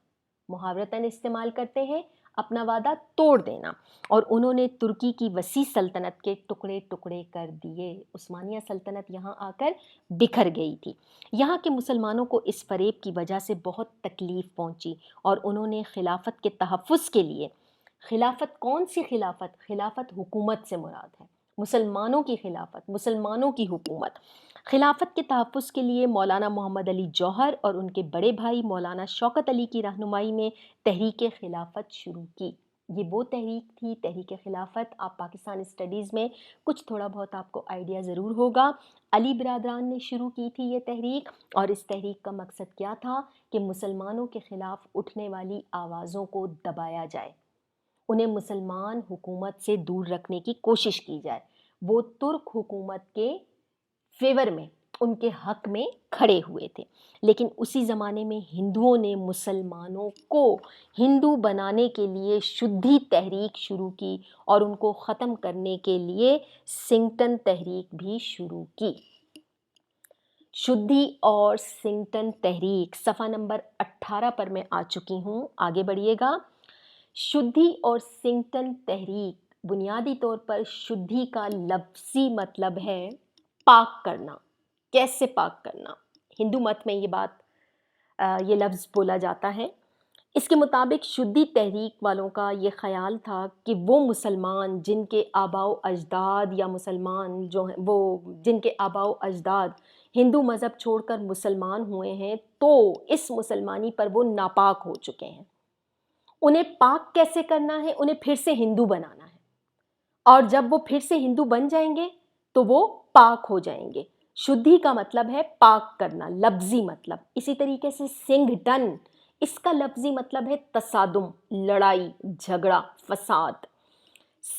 محاورتاً استعمال کرتے ہیں اپنا وعدہ توڑ دینا۔ اور انہوں نے ترکی کی وسیع سلطنت کے ٹکڑے ٹکڑے کر دیے۔ عثمانیہ سلطنت یہاں آ کر بکھر گئی تھی۔ یہاں کے مسلمانوں کو اس فریب کی وجہ سے بہت تکلیف پہنچی، اور انہوں نے خلافت کے تحفظ کے لیے، خلافت کون سی خلافت؟ خلافت حکومت سے مراد ہے، مسلمانوں کی خلافت، مسلمانوں کی حکومت۔ خلافت کے تحفظ کے لیے مولانا محمد علی جوہر اور ان کے بڑے بھائی مولانا شوکت علی کی رہنمائی میں تحریک خلافت شروع کی۔ یہ وہ تحریک تھی، تحریک خلافت۔ آپ پاکستان اسٹڈیز میں کچھ تھوڑا بہت آپ کو آئیڈیا ضرور ہوگا۔ علی برادران نے شروع کی تھی یہ تحریک، اور اس تحریک کا مقصد کیا تھا کہ مسلمانوں کے خلاف اٹھنے والی آوازوں کو دبایا جائے، انہیں مسلمان حکومت سے دور رکھنے کی کوشش کی جائے۔ وہ ترک حکومت کے فیور میں، ان کے حق میں کھڑے ہوئے تھے۔ لیکن اسی زمانے میں ہندوؤں نے مسلمانوں کو ہندو بنانے کے لیے شدھی تحریک شروع کی، اور ان کو ختم کرنے کے لیے سنگٹن تحریک بھی شروع کی۔ شدھی اور سنگٹن تحریک، صفحہ نمبر 18 پر میں آ چکی ہوں، آگے بڑھیے گا۔ شدھی اور سنگٹن تحریک، بنیادی طور پر شدھی کا لفظی مطلب ہے پاک کرنا۔ کیسے پاک کرنا؟ ہندو مت میں یہ لفظ بولا جاتا ہے۔ اس کے مطابق شدھی تحریک والوں کا یہ خیال تھا کہ وہ مسلمان جن کے آباء و اجداد، یا مسلمان جو ہیں وہ جن کے آباء و اجداد ہندو مذہب چھوڑ کر مسلمان ہوئے ہیں، تو اس مسلمانی پر وہ ناپاک ہو چکے ہیں۔ انہیں پاک کیسے کرنا ہے؟ انہیں پھر سے ہندو بنانا ہے، اور جب وہ پھر سے ہندو بن جائیں گے تو وہ پاک ہو جائیں گے۔ شدھی کا مطلب ہے پاک کرنا، لفظی مطلب۔ اسی طریقے سے سنگھٹن، اس کا لفظی مطلب ہے تصادم، لڑائی، جھگڑا، فساد۔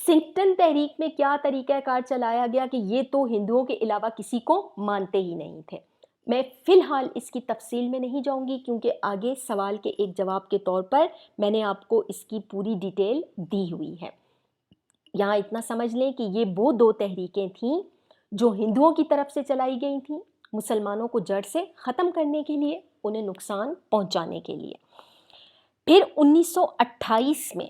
سنگٹن تحریک میں کیا طریقہ کار چلایا گیا کہ یہ تو ہندوؤں کے علاوہ کسی کو مانتے ہی نہیں تھے۔ میں فی الحال اس کی تفصیل میں نہیں جاؤں گی، کیونکہ آگے سوال کے ایک جواب کے طور پر میں نے آپ کو اس کی پوری ڈیٹیل دی ہوئی ہے۔ یہاں اتنا سمجھ لیں کہ یہ وہ دو تحریکیں تھیں جو ہندوؤں کی طرف سے چلائی گئی تھیں، مسلمانوں کو جڑ سے ختم کرنے کے لیے، انہیں نقصان پہنچانے کے لیے۔ پھر 1928 میں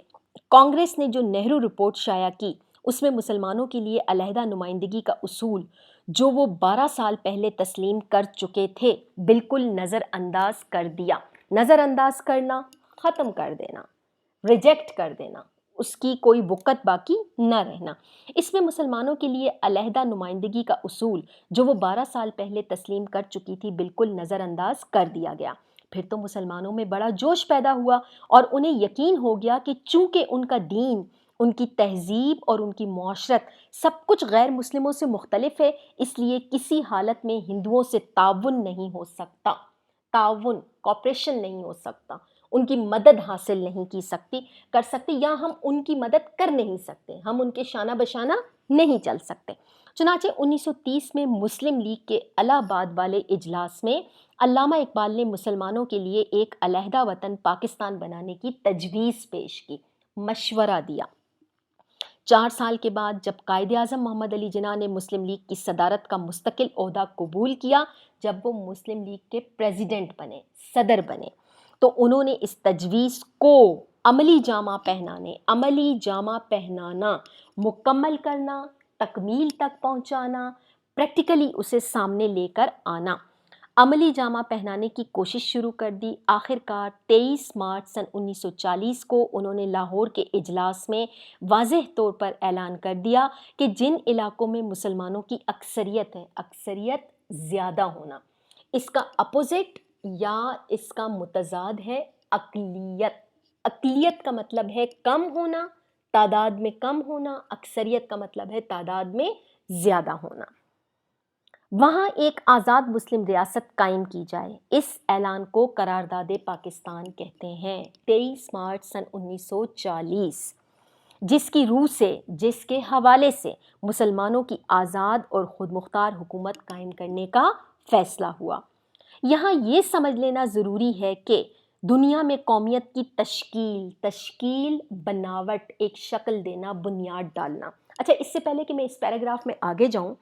کانگریس نے جو نہرو رپورٹ شائع کی، اس میں مسلمانوں کے لیے علیحدہ نمائندگی کا اصول، جو وہ 12 سال پہلے تسلیم کر چکے تھے، بالکل نظر انداز کر دیا۔ نظر انداز کرنا، ختم کر دینا، ریجیکٹ کر دینا، اس کی کوئی وقت باقی نہ رہنا۔ اس میں مسلمانوں کے لیے علیحدہ نمائندگی کا اصول، جو وہ 12 سال پہلے تسلیم کر چکی تھی، بالکل نظر انداز کر دیا گیا۔ پھر تو مسلمانوں میں بڑا جوش پیدا ہوا، اور انہیں یقین ہو گیا کہ چونکہ ان کا دین، ان کی تہذیب اور ان کی معاشرت سب کچھ غیر مسلموں سے مختلف ہے، اس لیے کسی حالت میں ہندوؤں سے تعاون نہیں ہو سکتا، تعاون، کوپریشن نہیں ہو سکتا، ان کی مدد حاصل نہیں کر سکتے، یا ہم ان کی مدد کر نہیں سکتے، ہم ان کے شانہ بشانہ نہیں چل سکتے۔ چنانچہ 1930 میں مسلم لیگ کے الہ آباد والے اجلاس میں علامہ اقبال نے مسلمانوں کے لیے ایک علیحدہ وطن پاکستان بنانے کی تجویز پیش کی، مشورہ دیا۔ 4 سال کے بعد جب قائد اعظم محمد علی جناح نے مسلم لیگ کی صدارت کا مستقل عہدہ قبول کیا، جب وہ مسلم لیگ کے پریزیڈنٹ بنے، صدر بنے، تو انہوں نے اس تجویز کو عملی جامہ پہنانا، مکمل کرنا، تکمیل تک پہنچانا، پریکٹیکلی اسے سامنے لے کر آنا۔ عملی جامہ پہنانے کی کوشش شروع کر دی۔ آخرکار 23 مارچ سن 1940 کو انہوں نے لاہور کے اجلاس میں واضح طور پر اعلان کر دیا کہ جن علاقوں میں مسلمانوں کی اکثریت ہے، اکثریت زیادہ ہونا، اس کا اپوزٹ یا اس کا متضاد ہے اقلیت۔ اقلیت کا مطلب ہے کم ہونا، تعداد میں کم ہونا، اکثریت کا مطلب ہے تعداد میں زیادہ ہونا۔ وہاں ایک آزاد مسلم ریاست قائم کی جائے، اس اعلان کو قرارداد پاکستان کہتے ہیں۔ 23 مارچ سن 1940 جس کی روح سے، جس کے حوالے سے مسلمانوں کی آزاد اور خود مختار حکومت قائم کرنے کا فیصلہ ہوا۔ یہاں یہ سمجھ لینا ضروری ہے کہ دنیا میں قومیت کی تشکیل، بناوٹ، ایک شکل دینا، بنیاد ڈالنا۔ اچھا، اس سے پہلے کہ میں اس پیراگراف میں آگے جاؤں،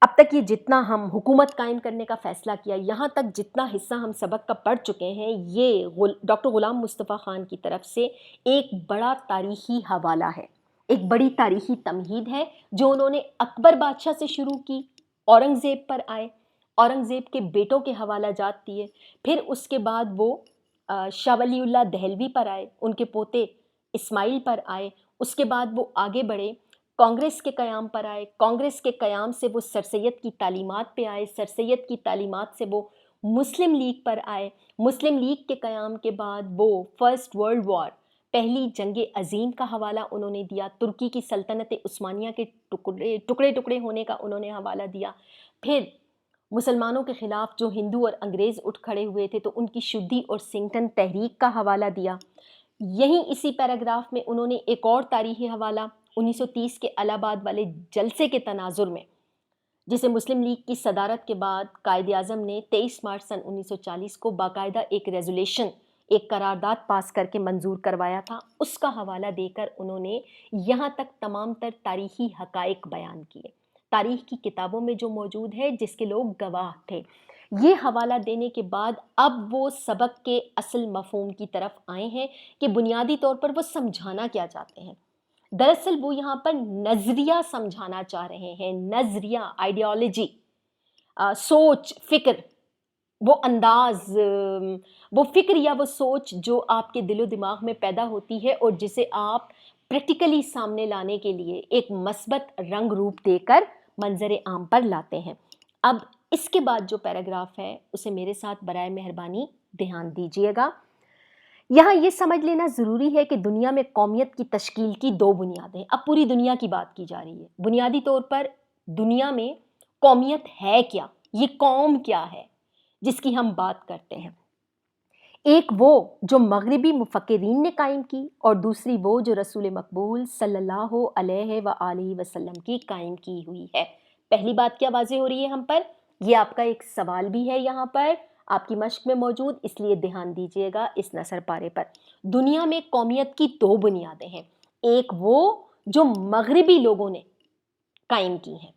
اب تک یہ جتنا ہم حکومت قائم کرنے کا فیصلہ کیا، یہاں تک جتنا حصہ ہم سبق کا پڑھ چکے ہیں، یہ ڈاکٹر غلام مصطفیٰ خان کی طرف سے ایک بڑا تاریخی حوالہ ہے، ایک بڑی تاریخی تمہید ہے جو انہوں نے اکبر بادشاہ سے شروع کی، اورنگزیب پر آئے، اورنگزیب کے بیٹوں کے حوالہ جات دیے، پھر اس کے بعد وہ شاہ ولی اللہ دہلوی پر آئے، ان کے پوتے اسماعیل پر آئے، اس کے بعد وہ آگے بڑھے، کانگریس کے قیام پر آئے، کانگریس کے قیام سے وہ سر سید کی تعلیمات پہ آئے، سر سید کی تعلیمات سے وہ مسلم لیگ پر آئے، مسلم لیگ کے قیام کے بعد وہ فرسٹ ورلڈ وار، پہلی جنگ عظیم کا حوالہ انہوں نے دیا، ترکی کی سلطنت عثمانیہ کے ٹکڑے ہونے کا انہوں نے حوالہ دیا، پھر مسلمانوں کے خلاف جو ہندو اور انگریز اٹھ کھڑے ہوئے تھے تو ان کی شدھی اور سنگٹن تحریک کا حوالہ دیا۔ یہیں اسی پیراگراف میں انہوں نے ایک اور تاریخی حوالہ 1930 کے الہ آباد والے جلسے کے تناظر میں، جسے مسلم لیگ کی صدارت کے بعد قائد اعظم نے 23 مارچ سن 1940 کو باقاعدہ ایک ریزولیشن، ایک قرارداد پاس کر کے منظور کروایا تھا، اس کا حوالہ دے کر انہوں نے یہاں تک تمام تر تاریخی حقائق بیان کیے، تاریخ کی کتابوں میں جو موجود ہے، جس کے لوگ گواہ تھے۔ یہ حوالہ دینے کے بعد اب وہ سبق کے اصل مفہوم کی طرف آئے ہیں کہ بنیادی طور پر وہ سمجھانا کیا چاہتے ہیں۔ دراصل وہ یہاں پر نظریہ سمجھانا چاہ رہے ہیں، نظریہ، آئیڈیالوجی، سوچ، فکر، وہ انداز، وہ فکر یا وہ سوچ جو آپ کے دل و دماغ میں پیدا ہوتی ہے اور جسے آپ پریکٹیکلی سامنے لانے کے لیے ایک مثبت رنگ روپ دے کر منظر عام پر لاتے ہیں۔ اب اس کے بعد جو پیراگراف ہے اسے میرے ساتھ برائے مہربانی دھیان دیجیے گا۔ یہاں یہ سمجھ لینا ضروری ہے کہ دنیا میں قومیت کی تشکیل کی دو بنیادیں، اب پوری دنیا کی بات کی جا رہی ہے، بنیادی طور پر دنیا میں قومیت ہے کیا، یہ قوم کیا ہے جس کی ہم بات کرتے ہیں۔ ایک وہ جو مغربی مفکرین نے قائم کی، اور دوسری وہ جو رسول مقبول صلی اللہ علیہ وآلہ وسلم کی قائم کی ہوئی ہے۔ پہلی بات کیا واضح ہو رہی ہے ہم پر؟ یہ آپ کا ایک سوال بھی ہے یہاں پر آپ کی مشق میں موجود، اس لیے دھیان دیجیے گا اس نثر پارے پر۔ دنیا میں قومیت کی دو بنیادیں ہیں، ایک وہ جو مغربی لوگوں نے قائم کی ہیں،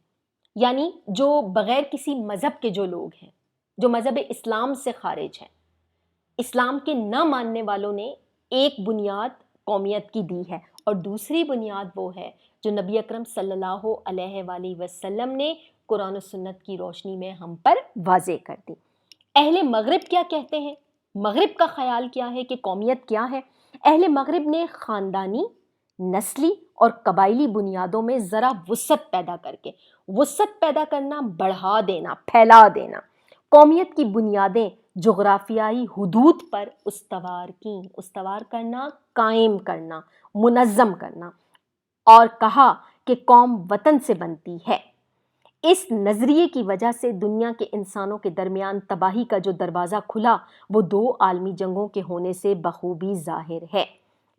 یعنی جو بغیر کسی مذہب کے جو لوگ ہیں، جو مذہب اسلام سے خارج ہیں، اسلام کے نہ ماننے والوں نے ایک بنیاد قومیت کی دی ہے، اور دوسری بنیاد وہ ہے جو نبی اکرم صلی اللہ علیہ وآلہ وسلم نے قرآن و سنت کی روشنی میں ہم پر واضح کر دی۔ اہل مغرب کیا کہتے ہیں؟ مغرب کا خیال کیا ہے کہ قومیت کیا ہے؟ اہل مغرب نے خاندانی، نسلی اور قبائلی بنیادوں میں ذرا وسعت پیدا کر کے، وسعت پیدا کرنا، بڑھا دینا، پھیلا دینا، قومیت کی بنیادیں جغرافیائی حدود پر استوار کیں، استوار کرنا، قائم کرنا، منظم کرنا، اور کہا کہ قوم وطن سے بنتی ہے۔ اس نظریے کی وجہ سے دنیا کے انسانوں کے درمیان تباہی کا جو دروازہ کھلا وہ دو عالمی جنگوں کے ہونے سے بخوبی ظاہر ہے۔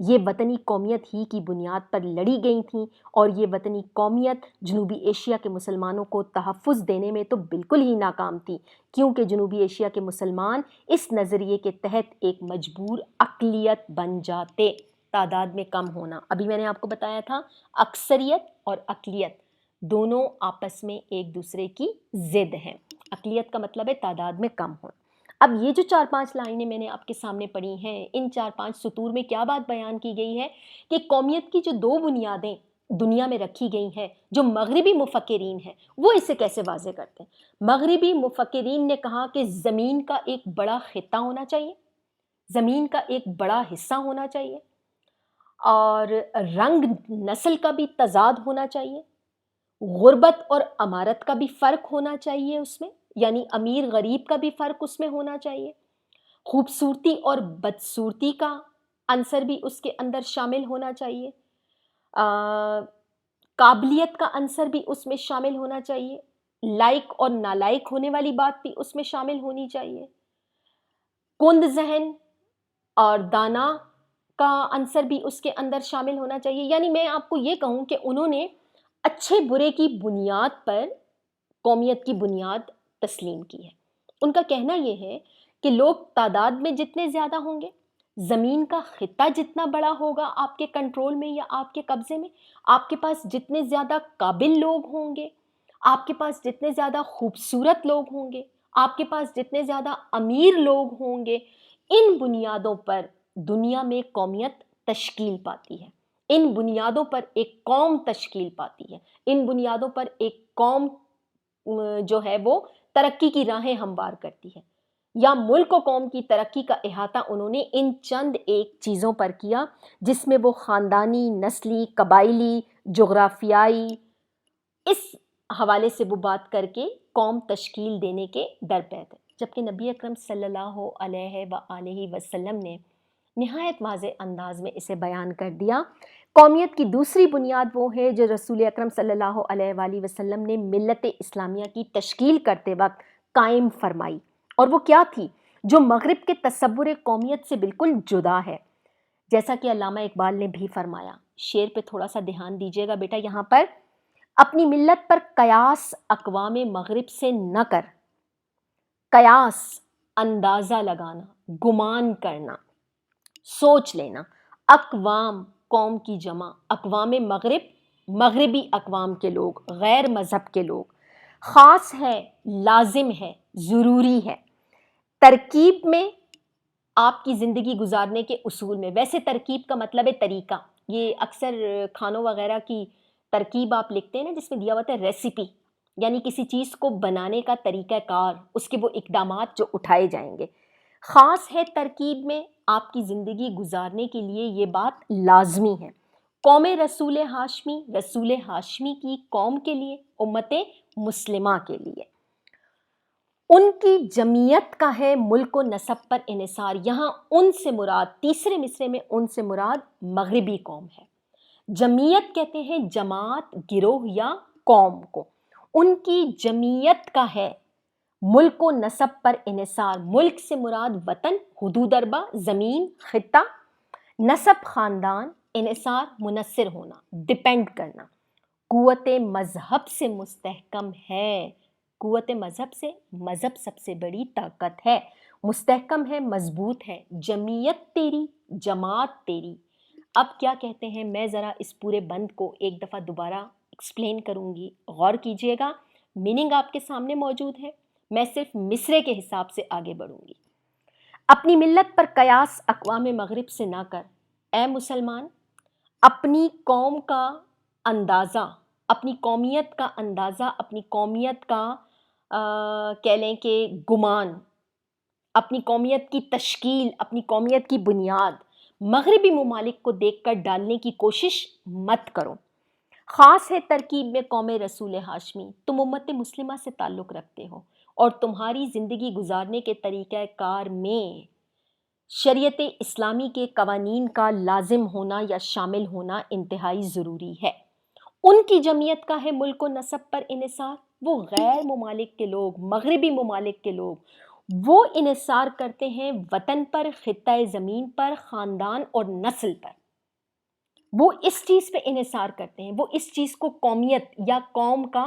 یہ وطنی قومیت ہی کی بنیاد پر لڑی گئی تھیں، اور یہ وطنی قومیت جنوبی ایشیا کے مسلمانوں کو تحفظ دینے میں تو بالکل ہی ناکام تھی، کیونکہ جنوبی ایشیا کے مسلمان اس نظریے کے تحت ایک مجبور اقلیت بن جاتے۔ تعداد میں کم ہونا، ابھی میں نے آپ کو بتایا تھا اکثریت اور اقلیت دونوں آپس میں ایک دوسرے کی ضد ہیں۔ اقلیت کا مطلب ہے تعداد میں کم ہونا۔ اب یہ جو 4-5 لائنیں میں نے آپ کے سامنے پڑھی ہیں، ان 4-5 سطور میں کیا بات بیان کی گئی ہے کہ قومیت کی جو دو بنیادیں دنیا میں رکھی گئی ہیں، جو مغربی مفکرین ہیں وہ اسے کیسے واضح کرتے ہیں۔ مغربی مفکرین نے کہا کہ زمین کا ایک بڑا خطہ ہونا چاہیے، زمین کا ایک بڑا حصہ ہونا چاہیے، اور رنگ نسل کا بھی تضاد ہونا چاہیے، غربت اور امارت کا بھی فرق ہونا چاہیے اس میں، یعنی امیر غریب کا بھی فرق اس میں ہونا چاہیے، خوبصورتی اور بدصورتی کا عنصر بھی اس کے اندر شامل ہونا چاہیے، قابلیت کا عنصر بھی اس میں شامل ہونا چاہیے، لائق اور نالائق ہونے والی بات بھی اس میں شامل ہونی چاہیے، کند ذہن اور دانا کا عنصر بھی اس کے اندر شامل ہونا چاہیے۔ یعنی میں آپ کو یہ کہوں کہ انہوں نے اچھے برے کی بنیاد پر قومیت کی بنیاد تسلیم کی ہے۔ ان کا کہنا یہ ہے کہ لوگ تعداد میں جتنے زیادہ ہوں گے، زمین کا خطہ جتنا بڑا ہوگا آپ کے کنٹرول میں یا آپ کے قبضے میں، آپ کے پاس جتنے زیادہ قابل لوگ ہوں گے، آپ کے پاس جتنے زیادہ خوبصورت لوگ ہوں گے، آپ کے پاس جتنے زیادہ امیر لوگ ہوں گے، ان بنیادوں پر دنیا میں قومیت تشکیل پاتی ہے، ان بنیادوں پر ایک قوم تشکیل پاتی ہے، ان بنیادوں پر ایک قوم جو ہے وہ ترقی کی راہیں ہموار کرتی ہے۔ یا ملک و قوم کی ترقی کا احاطہ انہوں نے ان چند ایک چیزوں پر کیا جس میں وہ خاندانی، نسلی، قبائلی، جغرافیائی اس حوالے سے وہ بات کر کے قوم تشکیل دینے کے درپید ہے۔ جبکہ نبی اکرم صلی اللہ علیہ وآلہ وسلم نے نہایت واضح انداز میں اسے بیان کر دیا۔ قومیت کی دوسری بنیاد وہ ہے جو رسول اکرم صلی اللہ علیہ وآلہ وسلم نے ملت اسلامیہ کی تشکیل کرتے وقت قائم فرمائی، اور وہ کیا تھی؟ جو مغرب کے تصور قومیت سے بالکل جدا ہے۔ جیسا کہ علامہ اقبال نے بھی فرمایا، شعر پہ تھوڑا سا دھیان دیجیے گا بیٹا یہاں پر، اپنی ملت پر قیاس اقوام مغرب سے نہ کر، قیاس اندازہ لگانا، گمان کرنا، سوچ لینا، اقوام قوم کی جمع، اقوام مغرب مغربی اقوام کے لوگ، غیر مذہب کے لوگ، خاص ہے، لازم ہے، ضروری ہے، ترکیب میں، آپ کی زندگی گزارنے کے اصول میں۔ ویسے ترکیب کا مطلب ہے طریقہ، یہ اکثر کھانوں وغیرہ کی ترکیب آپ لکھتے ہیں نا جس میں دیا ہوتا ہے ریسیپی، یعنی کسی چیز کو بنانے کا طریقہ کار، اس کے وہ اقدامات جو اٹھائے جائیں گے۔ خاص ہے ترکیب میں، آپ کی زندگی گزارنے کے لیے یہ بات لازمی ہے۔ قوم رسول ہاشمی، رسول ہاشمی کی قوم کے لیے، امت مسلمہ کے لیے، ان کی جمعیت کا ہے ملک و نسب پر انحصار۔ یہاں ان سے مراد، تیسرے مصرے میں ان سے مراد مغربی قوم ہے۔ جمعیت کہتے ہیں جماعت، گروہ یا قوم کو۔ ان کی جمعیت کا ہے ملک و نسب پر انحصار۔ ملک سے مراد وطن، حدود اربع، زمین، خطہ، نسب خاندان، انحصار منحصر ہونا، ڈپینڈ کرنا۔ قوت مذہب سے مستحکم ہے، قوت مذہب سے، مذہب سب سے بڑی طاقت ہے، مستحکم ہے، مضبوط ہے، جمعیت تیری، جماعت تیری۔ اب کیا کہتے ہیں، میں ذرا اس پورے بند کو ایک دفعہ دوبارہ ایکسپلین کروں گی، غور کیجئے گا، میننگ آپ کے سامنے موجود ہے، میں صرف مصرے کے حساب سے آگے بڑھوں گی۔ اپنی ملت پر قیاس اقوام مغرب سے نہ کر، اے مسلمان، اپنی قوم کا اندازہ، اپنی قومیت کا اندازہ، اپنی قومیت کا کہہ لیں کہ گمان، اپنی قومیت کی تشکیل، اپنی قومیت کی بنیاد مغربی ممالک کو دیکھ کر ڈالنے کی کوشش مت کرو۔ خاص ہے ترکیب میں قوم رسول ہاشمی، تم امت مسلمہ سے تعلق رکھتے ہو، اور تمہاری زندگی گزارنے کے طریقہ کار میں شریعت اسلامی کے قوانین کا لازم ہونا یا شامل ہونا انتہائی ضروری ہے۔ ان کی جمعیت کا ہے ملک و نسب پر انحصار۔ وہ غیر ممالک کے لوگ، مغربی ممالک کے لوگ، وہ انحصار کرتے ہیں وطن پر، خطہ زمین پر، خاندان اور نسل پر۔ وہ اس چیز پہ انحصار کرتے ہیں، وہ اس چیز کو قومیت یا قوم کا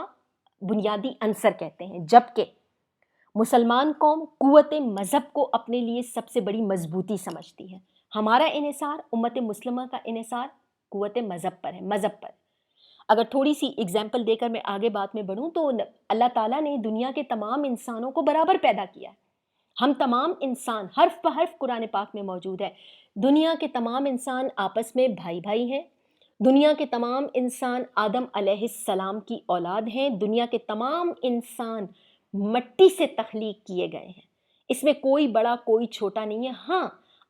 بنیادی عنصر کہتے ہیں، جبکہ مسلمان قوم قوت مذہب کو اپنے لیے سب سے بڑی مضبوطی سمجھتی ہے۔ ہمارا انحصار، امت مسلمہ کا انحصار قوت مذہب پر ہے، مذہب پر۔ اگر تھوڑی سی اگزامپل دے کر میں آگے بات میں بڑھوں تو اللہ تعالیٰ نے دنیا کے تمام انسانوں کو برابر پیدا کیا ہے۔ ہم تمام انسان حرف بحرف قرآن پاک میں موجود ہے، دنیا کے تمام انسان آپس میں بھائی بھائی ہیں، دنیا کے تمام انسان آدم علیہ السلام کی اولاد ہیں، دنیا کے تمام انسان مٹی سے تخلیق کیے گئے ہیں، اس میں کوئی بڑا کوئی چھوٹا نہیں ہے۔ ہاں،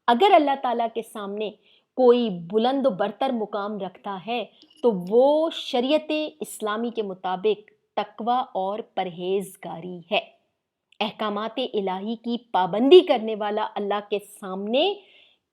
اگر اللہ تعالیٰ کے سامنے کوئی بلند و برتر مقام رکھتا ہے تو وہ شریعت اسلامی کے مطابق تقوی اور پرہیزگاری ہے۔ احکامات الہی کی پابندی کرنے والا اللہ کے سامنے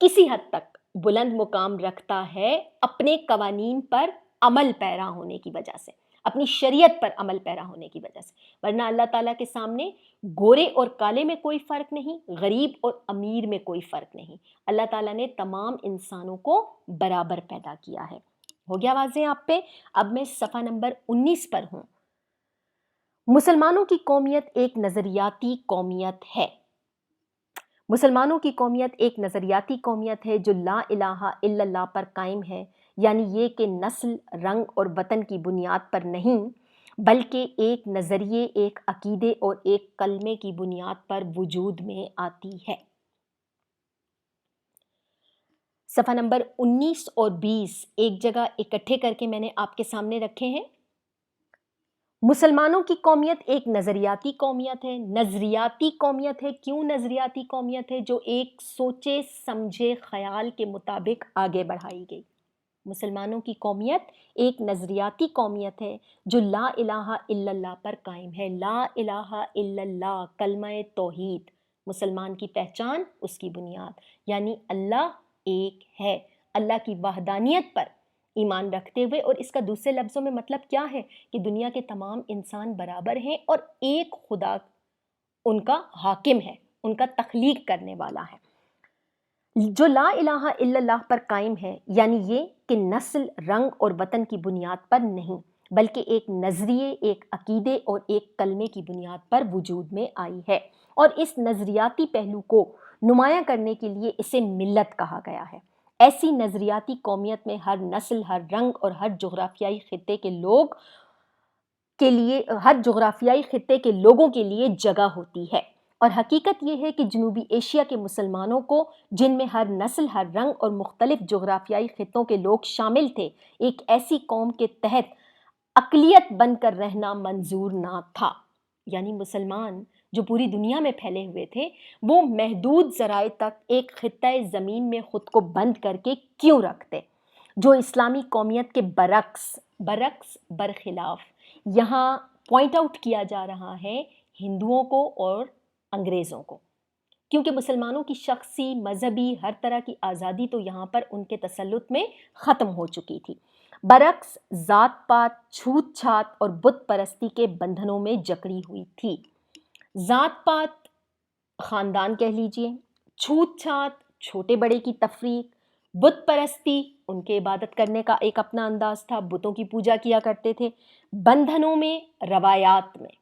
کسی حد تک بلند مقام رکھتا ہے اپنے قوانین پر عمل پیرا ہونے کی وجہ سے، اپنی شریعت پر عمل پیرا ہونے کی وجہ سے، ورنہ اللہ تعالیٰ کے سامنے گورے اور کالے میں کوئی فرق نہیں، غریب اور امیر میں کوئی فرق نہیں۔ اللہ تعالیٰ نے تمام انسانوں کو برابر پیدا کیا ہے۔ ہو گیا واضح آپ پہ؟ اب میں صفحہ نمبر 19 پر ہوں۔ مسلمانوں کی قومیت ایک نظریاتی قومیت ہے۔ مسلمانوں کی قومیت ایک نظریاتی قومیت ہے جو لا الہ الا اللہ پر قائم ہے، یعنی یہ کہ نسل، رنگ اور وطن کی بنیاد پر نہیں بلکہ ایک نظریے، ایک عقیدے اور ایک کلمے کی بنیاد پر وجود میں آتی ہے۔ صفحہ نمبر 19 اور 20 ایک جگہ اکٹھے کر کے میں نے آپ کے سامنے رکھے ہیں۔ مسلمانوں کی قومیت ایک نظریاتی قومیت ہے۔ نظریاتی قومیت ہے، کیوں نظریاتی قومیت ہے؟ جو ایک سوچے سمجھے خیال کے مطابق آگے بڑھائی گئی۔ مسلمانوں کی قومیت ایک نظریاتی قومیت ہے جو لا الہ الا اللہ پر قائم ہے۔ لا الہ الا اللہ، کلمہ توحید، مسلمان کی پہچان، اس کی بنیاد، یعنی اللہ ایک ہے۔ اللہ کی وحدانیت پر ایمان رکھتے ہوئے، اور اس کا دوسرے لفظوں میں مطلب کیا ہے کہ دنیا کے تمام انسان برابر ہیں اور ایک خدا ان کا حاکم ہے، ان کا تخلیق کرنے والا ہے۔ جو لا الہ الا اللہ پر قائم ہے، یعنی یہ کہ نسل، رنگ اور وطن کی بنیاد پر نہیں بلکہ ایک نظریے، ایک عقیدے اور ایک کلمے کی بنیاد پر وجود میں آئی ہے، اور اس نظریاتی پہلو کو نمایاں کرنے کے لیے اسے ملت کہا گیا ہے۔ ایسی نظریاتی قومیت میں ہر نسل، ہر رنگ اور ہر جغرافیائی خطے کے لوگوں کے لیے جگہ ہوتی ہے، اور حقیقت یہ ہے کہ جنوبی ایشیا کے مسلمانوں کو، جن میں ہر نسل، ہر رنگ اور مختلف جغرافیائی خطوں کے لوگ شامل تھے، ایک ایسی قوم کے تحت اقلیت بن کر رہنا منظور نہ تھا۔ یعنی مسلمان جو پوری دنیا میں پھیلے ہوئے تھے، وہ محدود ذرائع تک ایک خطۂ زمین میں خود کو بند کر کے کیوں رکھتے، جو اسلامی قومیت کے برخلاف یہاں پوائنٹ آؤٹ کیا جا رہا ہے ہندوؤں کو اور انگریزوں کو، کیونکہ مسلمانوں کی شخصی، مذہبی، ہر طرح کی آزادی تو یہاں پر ان کے تسلط میں ختم ہو چکی تھی، برعکس ذات پات، چھوت چھات اور بت پرستی کے بندھنوں میں جکڑی ہوئی تھی۔ ذات پات خاندان کہہ لیجئے، چھوت چھات چھوٹے بڑے کی تفریق، بت پرستی ان کے عبادت کرنے کا ایک اپنا انداز تھا، بتوں کی پوجا کیا کرتے تھے، بندھنوں میں، روایات میں،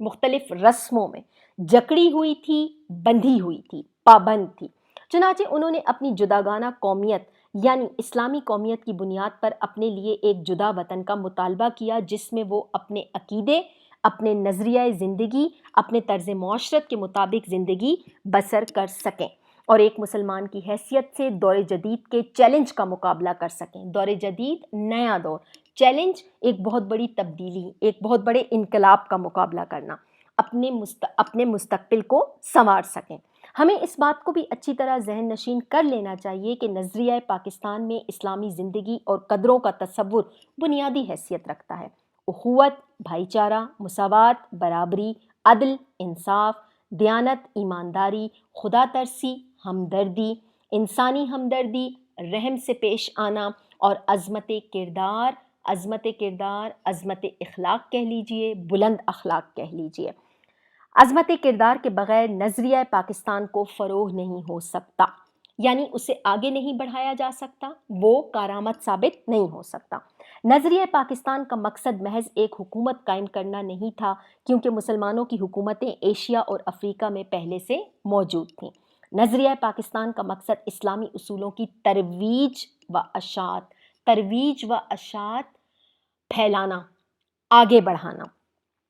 مختلف رسموں میں جکڑی ہوئی تھی، بندھی ہوئی تھی، پابند تھی۔ چنانچہ انہوں نے اپنی جداگانہ قومیت یعنی اسلامی قومیت کی بنیاد پر اپنے لیے ایک جدا وطن کا مطالبہ کیا، جس میں وہ اپنے عقیدے، اپنے نظریہ زندگی، اپنے طرز معاشرت کے مطابق زندگی بسر کر سکیں، اور ایک مسلمان کی حیثیت سے دور جدید کے چیلنج کا مقابلہ کر سکیں۔ دور جدید، نیا دور، چیلنج ایک بہت بڑی تبدیلی، ایک بہت بڑے انقلاب کا مقابلہ کرنا، اپنے مستقبل کو سنوار سکیں۔ ہمیں اس بات کو بھی اچھی طرح ذہن نشین کر لینا چاہیے کہ نظریہ پاکستان میں اسلامی زندگی اور قدروں کا تصور بنیادی حیثیت رکھتا ہے۔ اخوت، بھائی چارہ، مساوات، برابری، عدل، انصاف، دیانت، ایمانداری، خدا ترسی، ہمدردی، انسانی ہمدردی، رحم سے پیش آنا اور عظمت کردار، عظمت اخلاق کہہ لیجئے، بلند اخلاق کہہ لیجئے۔ عظمت کردار کے بغیر نظریہ پاکستان کو فروغ نہیں ہو سکتا، یعنی اسے آگے نہیں بڑھایا جا سکتا، وہ کارآمد ثابت نہیں ہو سکتا۔ نظریہ پاکستان کا مقصد محض ایک حکومت قائم کرنا نہیں تھا، کیونکہ مسلمانوں کی حکومتیں ایشیا اور افریقہ میں پہلے سے موجود تھیں۔ نظریہ پاکستان کا مقصد اسلامی اصولوں کی ترویج و اشاعت پھیلانا، آگے بڑھانا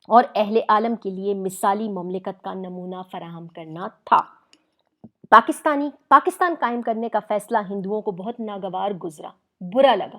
اور اہل عالم کے لیے مثالی مملکت کا نمونہ فراہم کرنا تھا۔ پاکستان قائم کرنے کا فیصلہ ہندوؤں کو بہت ناگوار گزرا، برا لگا،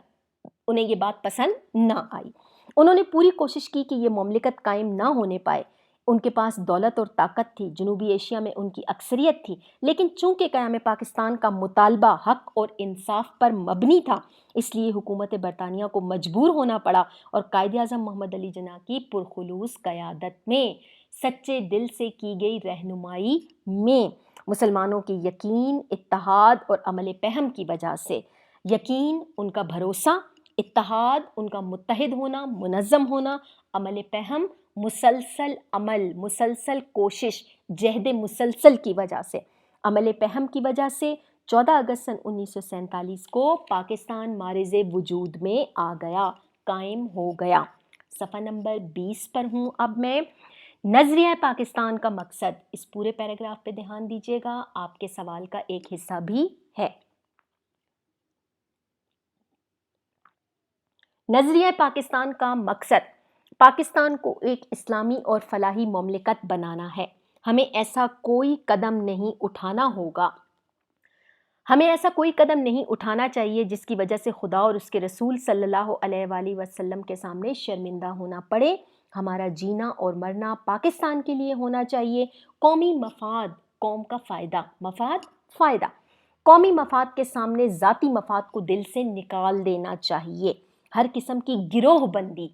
انہیں یہ بات پسند نہ آئی۔ انہوں نے پوری کوشش کی کہ یہ مملکت قائم نہ ہونے پائے۔ ان کے پاس دولت اور طاقت تھی، جنوبی ایشیا میں ان کی اکثریت تھی، لیکن چونکہ قیام پاکستان کا مطالبہ حق اور انصاف پر مبنی تھا، اس لیے حکومت برطانیہ کو مجبور ہونا پڑا اور قائد اعظم محمد علی جناح کی پرخلوص قیادت میں، سچے دل سے کی گئی رہنمائی میں، مسلمانوں کی یقین، اتحاد اور عمل پہم کی وجہ سے، یقین ان کا بھروسہ، اتحاد ان کا متحد ہونا، منظم ہونا، عمل پہم مسلسل عمل، مسلسل کوشش، جہد مسلسل کی وجہ سے، عمل پہم کی وجہ سے 14 اگست سن 1947 کو پاکستان مارز وجود میں آ گیا، قائم ہو گیا۔ صفحہ نمبر 20 پر ہوں اب میں۔ نظریہ پاکستان کا مقصد، اس پورے پیراگراف پہ دھیان دیجیے گا، آپ کے سوال کا ایک حصہ بھی ہے۔ نظریہ پاکستان کا مقصد پاکستان کو ایک اسلامی اور فلاحی مملکت بنانا ہے۔ ہمیں ایسا کوئی قدم نہیں اٹھانا ہوگا، ہمیں ایسا کوئی قدم نہیں اٹھانا چاہیے جس کی وجہ سے خدا اور اس کے رسول صلی اللہ علیہ وآلہ وسلم کے سامنے شرمندہ ہونا پڑے۔ ہمارا جینا اور مرنا پاکستان کے لیے ہونا چاہیے۔ قومی مفاد، قوم کا فائدہ، مفاد فائدہ، قومی مفاد کے سامنے ذاتی مفاد کو دل سے نکال دینا چاہیے۔ ہر قسم کی گروہ بندی،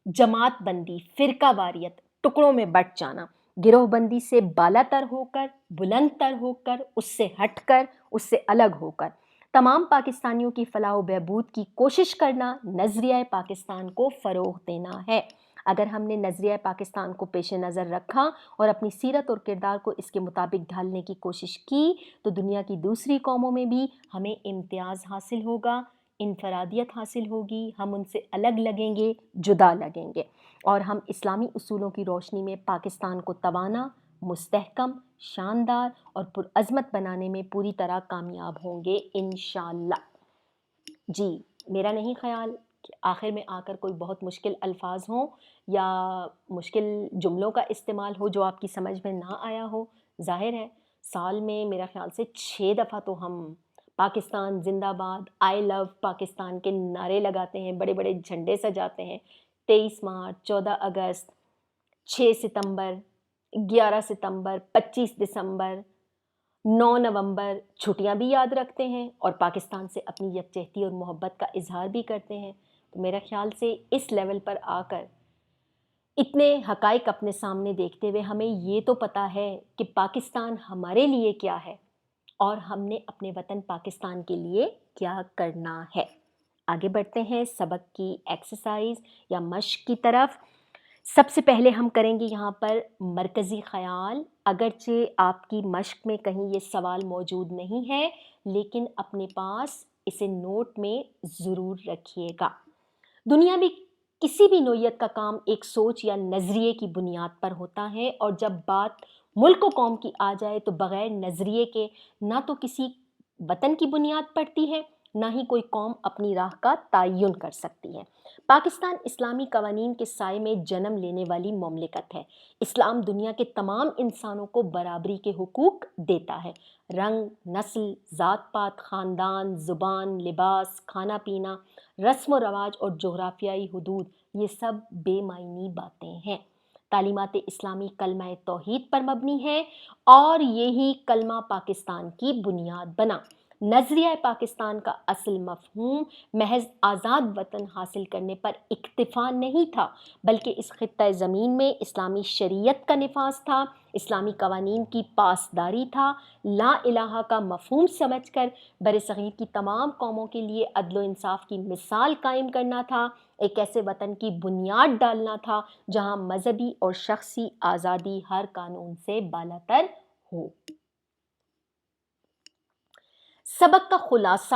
جماعت بندی، فرقہ واریت، ٹکڑوں میں بٹ جانا، گروہ بندی سے بالا تر ہو کر، بلند تر ہو کر، اس سے ہٹ کر، اس سے الگ ہو کر تمام پاکستانیوں کی فلاح و بہبود کی کوشش کرنا نظریہ پاکستان کو فروغ دینا ہے۔ اگر ہم نے نظریہ پاکستان کو پیش نظر رکھا اور اپنی سیرت اور کردار کو اس کے مطابق ڈھالنے کی کوشش کی تو دنیا کی دوسری قوموں میں بھی ہمیں امتیاز حاصل ہوگا، انفرادیت حاصل ہوگی، ہم ان سے الگ لگیں گے، جدا لگیں گے، اور ہم اسلامی اصولوں کی روشنی میں پاکستان کو توانا، مستحکم، شاندار اور پرعظمت بنانے میں پوری طرح کامیاب ہوں گے انشاءاللہ۔ جی، میرا نہیں خیال کہ آخر میں آ کر کوئی بہت مشکل الفاظ ہوں یا مشکل جملوں کا استعمال ہو جو آپ کی سمجھ میں نہ آیا ہو۔ ظاہر ہے سال میں میرا خیال سے 6 دفعہ تو ہم پاکستان زندہ باد، آئی لو پاکستان کے نعرے لگاتے ہیں، بڑے بڑے جھنڈے سجاتے ہیں۔ 23 مارچ، 14 اگست، 6 ستمبر، 11 ستمبر، 25 دسمبر، 9 نومبر چھٹیاں بھی یاد رکھتے ہیں اور پاکستان سے اپنی یکجہتی اور محبت کا اظہار بھی کرتے ہیں۔ تو میرا خیال سے اس لیول پر آ کر اتنے حقائق اپنے سامنے دیکھتے ہوئے ہمیں یہ تو پتہ ہے کہ پاکستان ہمارے لیے کیا ہے اور ہم نے اپنے وطن پاکستان کے لیے کیا کرنا ہے۔ آگے بڑھتے ہیں سبق کی ایکسرسائز یا مشق کی طرف۔ سب سے پہلے ہم کریں گے یہاں پر مرکزی خیال، اگرچہ آپ کی مشق میں کہیں یہ سوال موجود نہیں ہے لیکن اپنے پاس اسے نوٹ میں ضرور رکھیے گا۔ دنیا میں کسی بھی نوعیت کا کام ایک سوچ یا نظریے کی بنیاد پر ہوتا ہے، اور جب بات ملک و قوم کی آ جائے تو بغیر نظریے کے نہ تو کسی وطن کی بنیاد پڑتی ہے، نہ ہی کوئی قوم اپنی راہ کا تعین کر سکتی ہے۔ پاکستان اسلامی قوانین کے سائے میں جنم لینے والی مملکت ہے۔ اسلام دنیا کے تمام انسانوں کو برابری کے حقوق دیتا ہے۔ رنگ، نسل، ذات پات، خاندان، زبان، لباس، کھانا پینا، رسم و رواج اور جغرافیائی حدود، یہ سب بے معنی باتیں ہیں۔ تعلیمات اسلامی کلمہ توحید پر مبنی ہے اور یہی کلمہ پاکستان کی بنیاد بنا۔ نظریہ پاکستان کا اصل مفہوم محض آزاد وطن حاصل کرنے پر اکتفا نہیں تھا، بلکہ اس خطہ زمین میں اسلامی شریعت کا نفاذ تھا، اسلامی قوانین کی پاسداری تھا، لا الہ کا مفہوم سمجھ کر برصغیر کی تمام قوموں کے لیے عدل و انصاف کی مثال قائم کرنا تھا، ایک ایسے وطن کی بنیاد ڈالنا تھا جہاں مذہبی اور شخصی آزادی ہر قانون سے بالاتر ہو۔ سبق کا خلاصہ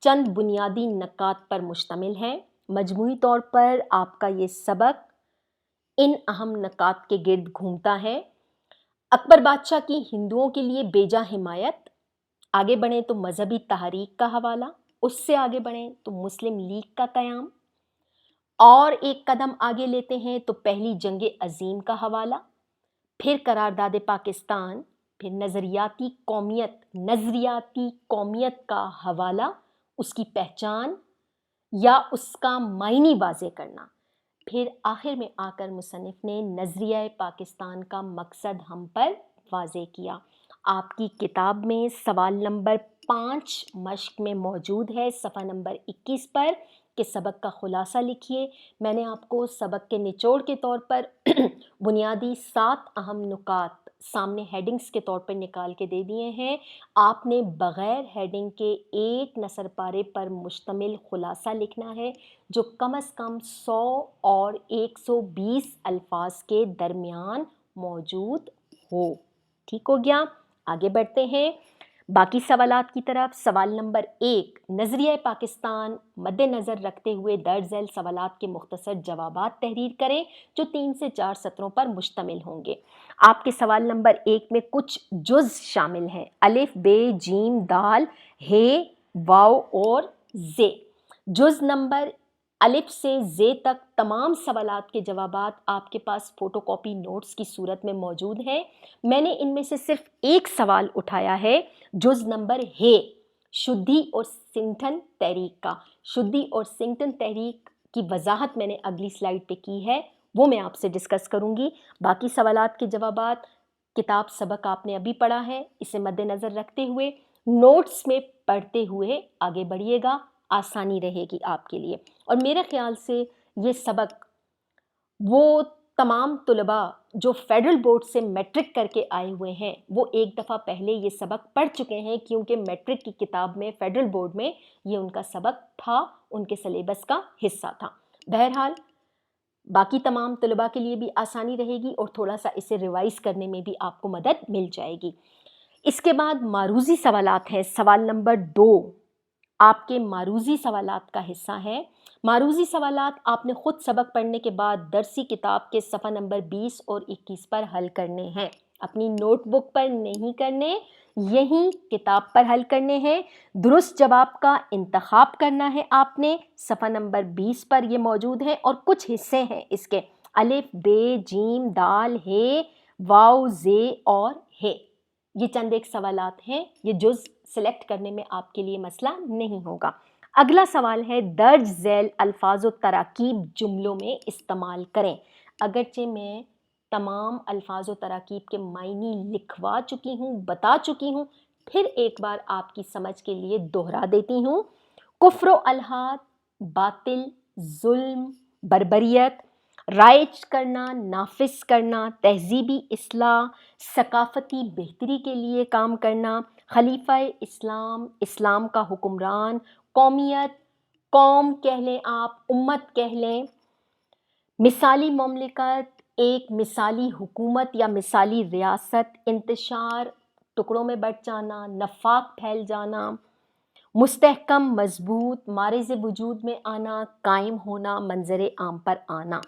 چند بنیادی نکات پر مشتمل ہے۔ مجموعی طور پر آپ کا یہ سبق ان اہم نکات کے گرد گھومتا ہے: اکبر بادشاہ کی ہندوؤں کے لیے بیجا حمایت، آگے بڑھیں تو مذہبی تحریک کا حوالہ، اس سے آگے بڑھیں تو مسلم لیگ کا قیام، اور ایک قدم آگے لیتے ہیں تو پہلی جنگ عظیم کا حوالہ، پھر قرارداد پاکستان، پھر نظریاتی قومیت کا حوالہ، اس کی پہچان، یا اس کا معنی واضح کرنا۔ پھر آخر میں آ کر مصنف نے نظریہ پاکستان کا مقصد ہم پر واضح کیا۔ آپ کی کتاب میں سوال نمبر 5 مشق میں موجود ہے، صفحہ نمبر 21 پر، کہ سبق کا خلاصہ لکھیے۔ میں نے آپ کو سبق کے نچوڑ کے طور پر بنیادی 7 اہم نکات سامنے ہیڈنگز کے طور پر نکال کے دے دیے ہیں۔ آپ نے بغیر ہیڈنگ کے ایک نثر پارے پر مشتمل خلاصہ لکھنا ہے جو کم از کم 100 اور 120 الفاظ کے درمیان موجود ہو۔ ٹھیک ہو گیا؟ آگے بڑھتے ہیں باقی سوالات کی طرف۔ سوال نمبر 1، نظریہ پاکستان مد نظر رکھتے ہوئے درج ذیل سوالات کے مختصر جوابات تحریر کریں جو 3 سے 4 سطروں پر مشتمل ہوں گے۔ آپ کے سوال نمبر 1 میں کچھ جز شامل ہیں: الف، ب، جیم، دال، ہ، واو اور ز۔ جز نمبر الف سے ز تک تمام سوالات کے جوابات آپ کے پاس فوٹو کاپی نوٹس کی صورت میں موجود ہیں۔ میں نے ان میں سے صرف ایک سوال اٹھایا ہے، جز نمبر ہ، شدھی اور سنگھٹن تحریک کا۔ شدھی اور سنگھٹن تحریک کی وضاحت میں نے اگلی سلائیڈ پہ کی ہے، وہ میں آپ سے ڈسکس کروں گی۔ باقی سوالات کے جوابات کتاب سبق آپ نے ابھی پڑھا ہے، اسے مد نظر رکھتے ہوئے نوٹس میں پڑھتے ہوئے آگے بڑھیے گا، آسانی رہے گی آپ کے لیے۔ اور میرے خیال سے یہ سبق وہ تمام طلباء جو فیڈرل بورڈ سے میٹرک کر کے آئے ہوئے ہیں وہ ایک دفعہ پہلے یہ سبق پڑھ چکے ہیں، کیونکہ میٹرک کی کتاب میں فیڈرل بورڈ میں یہ ان کا سبق تھا، ان کے سلیبس کا حصہ تھا۔ بہرحال باقی تمام طلباء کے لیے بھی آسانی رہے گی اور تھوڑا سا اسے ریوائز کرنے میں بھی آپ کو مدد مل جائے گی۔ اس کے بعد معروضی سوالات ہیں۔ سوال نمبر 2 آپ کے معروضی سوالات کا حصہ ہے۔ معروضی سوالات آپ نے خود سبق پڑھنے کے بعد درسی کتاب کے صفحہ نمبر 20 اور 21 پر حل کرنے ہیں، اپنی نوٹ بک پر نہیں کرنے، یہی کتاب پر حل کرنے ہیں۔ درست جواب کا انتخاب کرنا ہے آپ نے، صفحہ نمبر 20 پر یہ موجود ہے، اور کچھ حصے ہیں اس کے: الف، ب، جیم، دال، ہ، واو، ز اور ہ۔ یہ چند ایک سوالات ہیں، یہ جز سلیکٹ کرنے میں آپ کے لیے مسئلہ نہیں ہوگا۔ اگلا سوال ہے، درج ذیل الفاظ و تراکیب جملوں میں استعمال کریں۔ اگرچہ میں تمام الفاظ و تراکیب کے معنی لکھوا چکی ہوں، بتا چکی ہوں، پھر ایک بار آپ کی سمجھ کے لیے دوہرا دیتی ہوں۔ کفر و الحاد، باطل، ظلم، بربریت، رائج کرنا، نافذ کرنا، تہذیبی اصلاح، ثقافتی بہتری کے لیے کام کرنا، خلیفہ اسلام، اسلام کا حکمران، قومیت، قوم کہہ لیں آپ، امت کہہ لیں، مثالی مملکت، ایک مثالی حکومت یا مثالی ریاست، انتشار، ٹکڑوں میں بٹ جانا، نفاق پھیل جانا، مستحکم، مضبوط، مارز وجود میں آنا، قائم ہونا، منظر عام پر آنا۔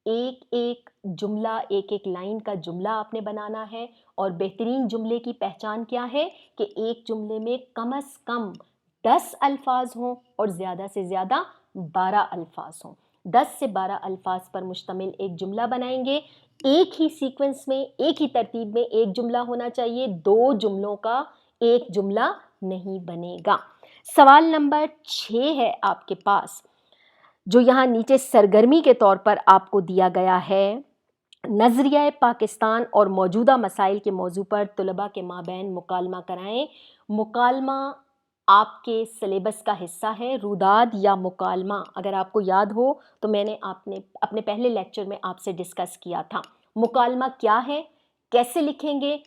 ایک ایک جملہ، ایک ایک لائن کا جملہ آپ نے بنانا ہے، اور بہترین جملے کی پہچان کیا ہے کہ ایک جملے میں کم از کم 10 الفاظ ہوں اور زیادہ سے زیادہ 12 الفاظ ہوں۔ 10 سے 12 الفاظ پر مشتمل ایک جملہ بنائیں گے، ایک ہی سیکوینس میں، ایک ہی ترتیب میں ایک جملہ ہونا چاہیے، 2 جملوں کا ایک جملہ نہیں بنے گا۔ سوال نمبر 6 ہے آپ کے پاس، جو یہاں نیچے سرگرمی کے طور پر آپ کو دیا گیا ہے۔ نظریہ پاکستان اور موجودہ مسائل کے موضوع پر طلباء کے مابین مکالمہ کرائیں۔ مکالمہ آپ کے سلیبس کا حصہ ہے، روداد یا مکالمہ۔ اگر آپ کو یاد ہو تو میں نے اپنے پہلے لیکچر میں آپ سے ڈسکس کیا تھا۔ مکالمہ کیا ہے، کیسے لکھیں گے؟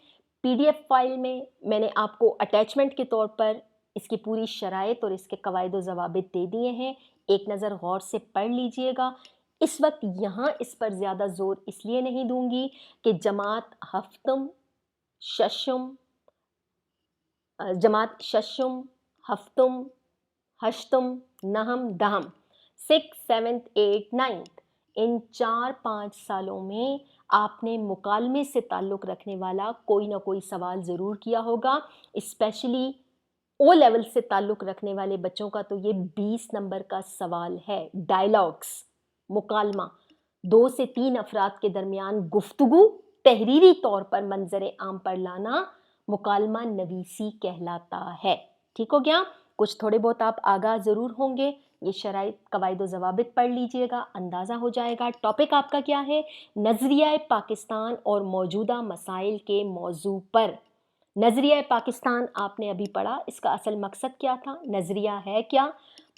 پی ڈی ایف فائل میں نے آپ کو اٹیچمنٹ کے طور پر اس کی پوری شرائط اور اس کے قواعد و ضوابط دے دیے ہیں، ایک نظر غور سے پڑھ لیجئے گا۔ اس وقت یہاں اس پر زیادہ زور اس لیے نہیں دوں گی کہ جماعت ششم، ہفتم، ہشتم، نہم، دہم، 6th 7th 8th 9th، ان 4-5 سالوں میں آپ نے مکالمے سے تعلق رکھنے والا کوئی نہ کوئی سوال ضرور کیا ہوگا۔ اسپیشلی او لیول سے تعلق رکھنے والے بچوں کا تو یہ 20 نمبر کا سوال ہے۔ ڈائلاگس، مکالمہ، 2 سے 3 افراد کے درمیان گفتگو تحریری طور پر منظر عام پر لانا مکالمہ نویسی کہلاتا ہے۔ ٹھیک ہو گیا؟ کچھ تھوڑے بہت آپ آگاہ ضرور ہوں گے یہ شرائط قواعد و ضوابط پڑھ لیجئے گا، اندازہ ہو جائے گا ٹاپک آپ کا کیا ہے، نظریہ پاکستان اور موجودہ مسائل کے موضوع پر۔ نظریہ پاکستان آپ نے ابھی پڑھا، اس کا اصل مقصد کیا تھا، نظریہ ہے کیا،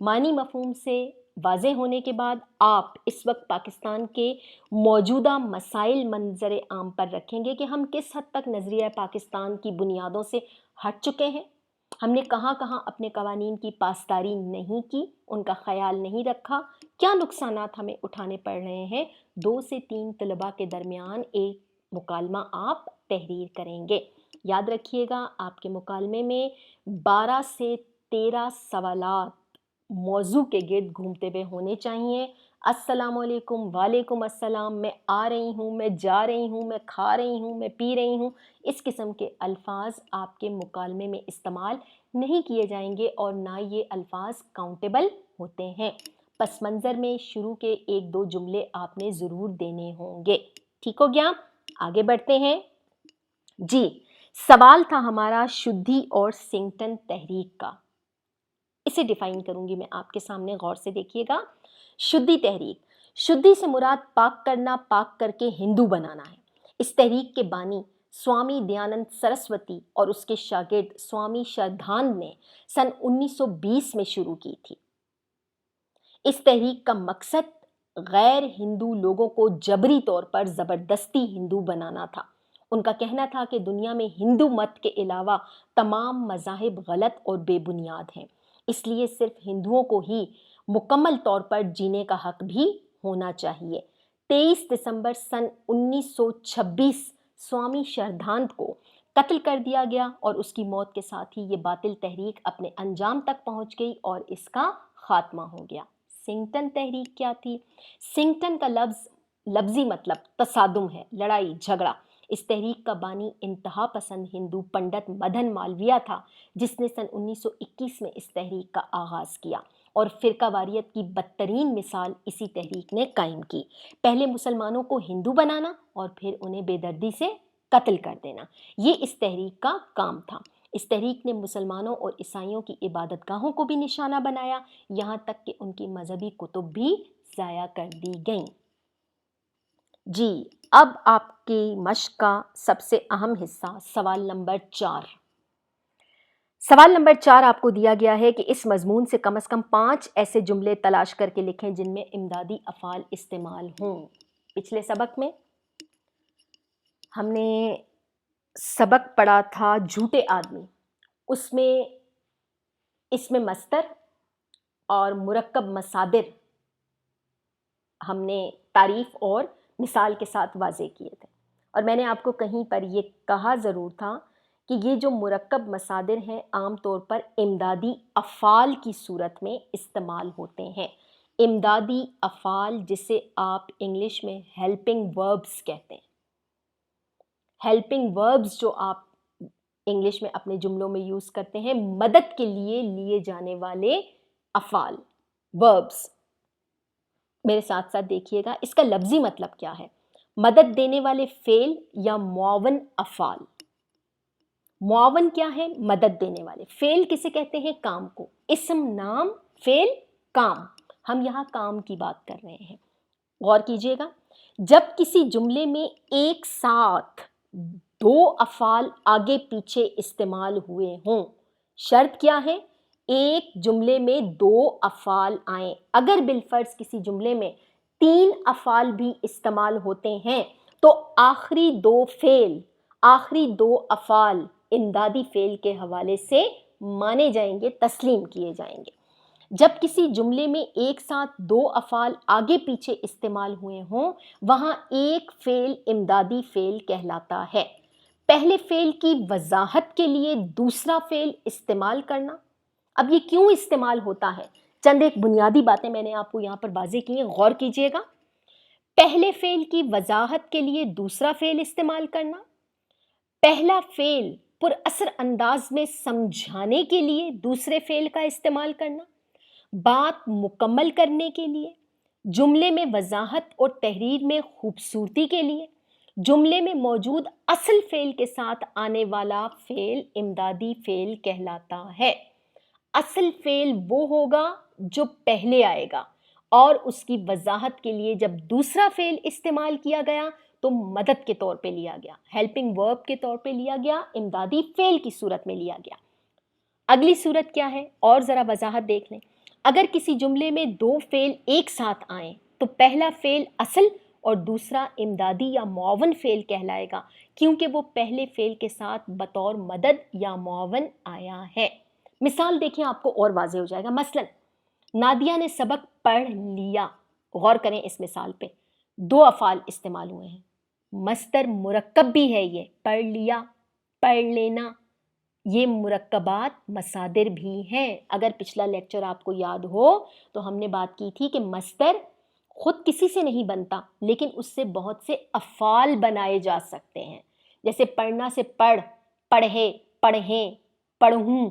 معنی مفہوم سے واضح ہونے کے بعد آپ اس وقت پاکستان کے موجودہ مسائل منظر عام پر رکھیں گے کہ ہم کس حد تک نظریہ پاکستان کی بنیادوں سے ہٹ چکے ہیں، ہم نے کہاں کہاں اپنے قوانین کی پاسداری نہیں کی، ان کا خیال نہیں رکھا، کیا نقصانات ہمیں اٹھانے پڑ رہے ہیں۔ 2 سے 3 طلباء کے درمیان ایک مکالمہ آپ تحریر کریں گے۔ یاد رکھیے گا آپ کے مکالمے میں 12 سے 13 سوالات موضوع کے گرد گھومتے ہوئے ہونے چاہیے۔ السلام علیکم، وعلیکم السلام، میں آ رہی ہوں، میں جا رہی ہوں، میں کھا رہی ہوں، میں پی رہی ہوں، اس قسم کے الفاظ آپ کے مکالمے میں استعمال نہیں کیے جائیں گے اور نہ یہ الفاظ کاؤنٹیبل ہوتے ہیں۔ پس منظر میں شروع کے 1-2 جملے آپ نے ضرور دینے ہوں گے۔ ٹھیک ہو گیا؟ آگے بڑھتے ہیں۔ جی، سوال تھا ہمارا شدھی اور سنگٹن تحریک کا، اسے ڈیفائن کروں گی میں آپ کے سامنے، غور سے دیکھیے گا۔ شدھی تحریک، شدھی سے مراد پاک کرنا، پاک کر کے ہندو بنانا ہے۔ اس تحریک کے بانی سوامی دیانند سرسوتی اور اس کے شاگرد سوامی شردھانند نے سن 1920 میں شروع کی تھی۔ اس تحریک کا مقصد غیر ہندو لوگوں کو جبری طور پر زبردستی ہندو بنانا تھا۔ ان کا کہنا تھا کہ دنیا میں ہندو مت کے علاوہ تمام مذاہب غلط اور بے بنیاد ہیں، اس لیے صرف ہندوؤں کو ہی مکمل طور پر جینے کا حق بھی ہونا چاہیے۔ 23 دسمبر سن 1926 سوامی شردھانند کو قتل کر دیا گیا اور اس کی موت کے ساتھ ہی یہ باطل تحریک اپنے انجام تک پہنچ گئی اور اس کا خاتمہ ہو گیا۔ سنگٹن تحریک کیا تھی؟ سنگٹن کا لفظی مطلب تصادم ہے، لڑائی جھگڑا۔ اس تحریک کا بانی انتہا پسند ہندو پنڈت مدن مالویہ تھا، جس نے سن 1921 میں اس تحریک کا آغاز کیا اور فرقہ واریت کی بدترین مثال اسی تحریک نے قائم کی۔ پہلے مسلمانوں کو ہندو بنانا اور پھر انہیں بے دردی سے قتل کر دینا، یہ اس تحریک کا کام تھا۔ اس تحریک نے مسلمانوں اور عیسائیوں کی عبادت گاہوں کو بھی نشانہ بنایا، یہاں تک کہ ان کی مذہبی کتب بھی ضائع کر دی گئیں۔ جی، اب آپ کی مشق کا سب سے اہم حصہ، سوال نمبر 4۔ سوال نمبر 4 آپ کو دیا گیا ہے کہ اس مضمون سے کم از کم 5 ایسے جملے تلاش کر کے لکھیں جن میں امدادی افعال استعمال ہوں۔ پچھلے سبق میں ہم نے سبق پڑھا تھا جھوٹے آدمی، اس میں مصدر اور مرکب مصادر ہم نے تعریف اور مثال کے ساتھ واضح کیے تھے، اور میں نے آپ کو کہیں پر یہ کہا ضرور تھا کہ یہ جو مرکب مصادر ہیں عام طور پر امدادی افعال کی صورت میں استعمال ہوتے ہیں۔ امدادی افعال جسے آپ انگلش میں ہیلپنگ وربز کہتے ہیں۔ ہیلپنگ وربز جو آپ انگلش میں اپنے جملوں میں یوز کرتے ہیں، مدد کے لیے جانے والے افعال، وربز۔ میرے ساتھ ساتھ دیکھیے گا اس کا لفظی مطلب کیا ہے۔ مدد دینے والے فعل یا معاون افعال۔ معاون کیا ہے؟ مدد دینے والے۔ فعل کسے کہتے ہیں؟ کام کو۔ اسم، نام، فعل، کام۔ ہم یہاں کام کی بات کر رہے ہیں، غور کیجئے گا۔ جب کسی جملے میں ایک ساتھ 2 افعال آگے پیچھے استعمال ہوئے ہوں، شرط کیا ہے؟ ایک جملے میں 2 افعال آئیں۔ اگر بالفرض کسی جملے میں 3 افعال بھی استعمال ہوتے ہیں تو آخری 2 افعال امدادی فعل کے حوالے سے مانے جائیں گے، تسلیم کیے جائیں گے۔ جب کسی جملے میں ایک ساتھ 2 افعال آگے پیچھے استعمال ہوئے ہوں، وہاں ایک فعل امدادی فعل کہلاتا ہے۔ پہلے فعل کی وضاحت کے لیے دوسرا فعل استعمال کرنا۔ اب یہ کیوں استعمال ہوتا ہے؟ چند ایک بنیادی باتیں میں نے آپ کو یہاں پر واضح کی ہیں، غور کیجئے گا۔ پہلے فعل کی وضاحت کے لیے دوسرا فعل استعمال کرنا، پہلا فعل پر اثر انداز میں سمجھانے کے لیے دوسرے فعل کا استعمال کرنا، بات مکمل کرنے کے لیے، جملے میں وضاحت اور تحریر میں خوبصورتی کے لیے، جملے میں موجود اصل فعل کے ساتھ آنے والا فعل امدادی فعل کہلاتا ہے۔ اصل فعل وہ ہوگا جو پہلے آئے گا، اور اس کی وضاحت کے لیے جب دوسرا فعل استعمال کیا گیا تو مدد کے طور پہ لیا گیا، ہیلپنگ ورب کے طور پہ لیا گیا، امدادی فعل کی صورت میں لیا گیا۔ اگلی صورت کیا ہے اور ذرا وضاحت دیکھ لیں۔ اگر کسی جملے میں دو فعل ایک ساتھ آئیں تو پہلا فعل اصل اور دوسرا امدادی یا معاون فعل کہلائے گا، کیونکہ وہ پہلے فعل کے ساتھ بطور مدد یا معاون آیا ہے۔ مثال دیکھیں آپ کو اور واضح ہو جائے گا۔ مثلا نادیہ نے سبق پڑھ لیا، غور کریں اس مثال پہ، دو افعال استعمال ہوئے ہیں، مصدر مرکب بھی ہے، یہ پڑھ لیا، پڑھ لینا، یہ مرکبات مصادر بھی ہیں۔ اگر پچھلا لیکچر آپ کو یاد ہو تو ہم نے بات کی تھی کہ مصدر خود کسی سے نہیں بنتا، لیکن اس سے بہت سے افعال بنائے جا سکتے ہیں، جیسے پڑھنا سے پڑھ، پڑھے، پڑھیں، پڑھوں،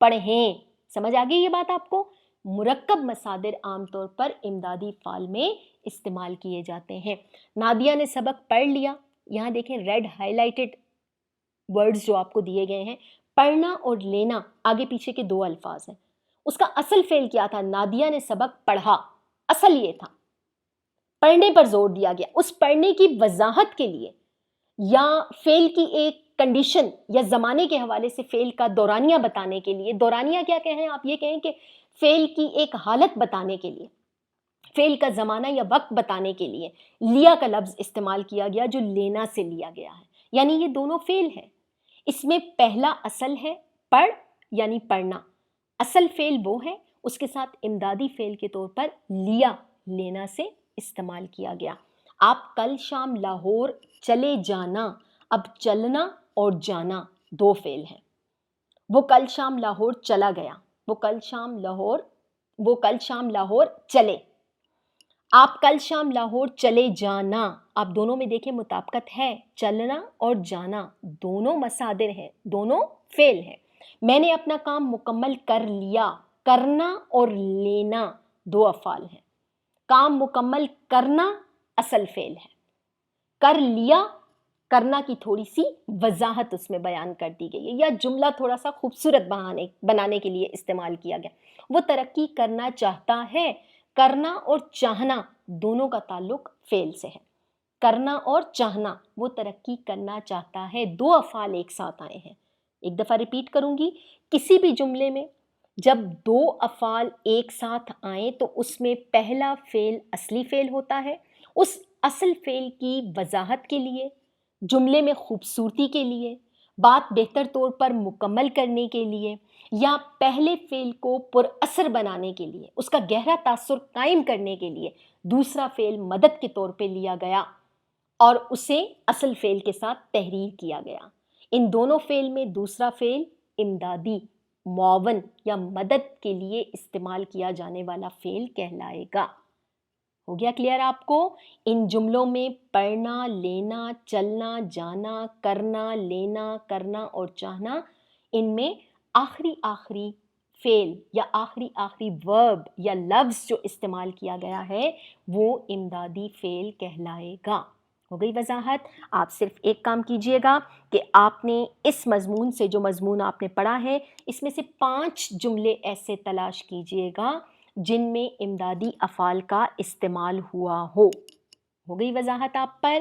پڑھیں۔ سمجھ آ گئی یہ بات آپ کو؟ مرکب مصادر عام طور پر امدادی فعل میں استعمال کیے جاتے ہیں۔ نادیہ نے سبق پڑھ لیا، یہاں دیکھیں ریڈ ہائی لائٹڈ ورڈز جو آپ کو دیے گئے ہیں، پڑھنا اور لینا آگے پیچھے کے دو الفاظ ہیں۔ اس کا اصل فعل کیا تھا؟ نادیہ نے سبق پڑھا، اصل یہ تھا، پڑھنے پر زور دیا گیا۔ اس پڑھنے کی وضاحت کے لیے یا فعل کی ایک کنڈیشن یا زمانے کے حوالے سے فعل کا دورانیہ بتانے کے لیے، دورانیہ کیا کہیں آپ یہ کہیں کہ فعل کی ایک حالت بتانے کے لیے، فعل کا زمانہ یا وقت بتانے کے لیے لیا کا لفظ استعمال کیا گیا، جو لینا سے لیا گیا ہے، یعنی یہ دونوں فعل ہیں۔ اس میں پہلا اصل ہے پڑھ یعنی پڑھنا، اصل فعل وہ ہے، اس کے ساتھ امدادی فعل کے طور پر لیا، لینا سے استعمال کیا گیا۔ آپ کل شام لاہور چلے جانا، اب چلنا اور جانا دو فعل ہیں۔ وہ کل شام لاہور چلا گیا، وہ کل شام لاہور چلے۔ آپ کل شام لاہور چلے جانا، آپ دونوں میں دیکھیں مطابقت ہے، چلنا اور جانا دونوں مصادر ہیں، دونوں فعل ہیں۔ میں نے اپنا کام مکمل کر لیا، کرنا اور لینا دو افعال ہیں۔ کام مکمل کرنا اصل فعل ہے، کر لیا کرنا کی تھوڑی سی وضاحت اس میں بیان کر دی گئی ہے، یا جملہ تھوڑا سا خوبصورت بنانے کے لیے استعمال کیا گیا۔ وہ ترقی کرنا چاہتا ہے، کرنا اور چاہنا دونوں کا تعلق فعل سے ہے۔ کرنا اور چاہنا، وہ ترقی کرنا چاہتا ہے، دو افعال ایک ساتھ آئے ہیں۔ ایک دفعہ ریپیٹ کروں گی، کسی بھی جملے میں جب دو افعال ایک ساتھ آئیں تو اس میں پہلا فعل اصلی فعل ہوتا ہے، اس اصل فعل کی وضاحت کے لیے، جملے میں خوبصورتی کے لیے، بات بہتر طور پر مکمل کرنے کے لیے، یا پہلے فعل کو پر اثر بنانے کے لیے، اس کا گہرا تاثر قائم کرنے کے لیے دوسرا فعل مدد کے طور پہ لیا گیا اور اسے اصل فعل کے ساتھ تحریر کیا گیا۔ ان دونوں فعل میں دوسرا فعل امدادی، معاون یا مدد کے لیے استعمال کیا جانے والا فعل کہلائے گا۔ ہو گیا کلیئر آپ کو؟ ان جملوں میں پڑھنا، لینا، چلنا، جانا، کرنا، لینا، کرنا اور چاہنا، ان میں آخری فعل یا آخری ورب یا لفظ جو استعمال کیا گیا ہے وہ امدادی فعل کہلائے گا۔ ہو گئی وضاحت؟ آپ صرف ایک کام کیجئے گا کہ آپ نے اس مضمون سے، جو مضمون آپ نے پڑھا ہے، اس میں سے 5 جملے ایسے تلاش کیجئے گا جن میں امدادی افعال کا استعمال ہوا ہو۔ ہو گئی وضاحت آپ پر؟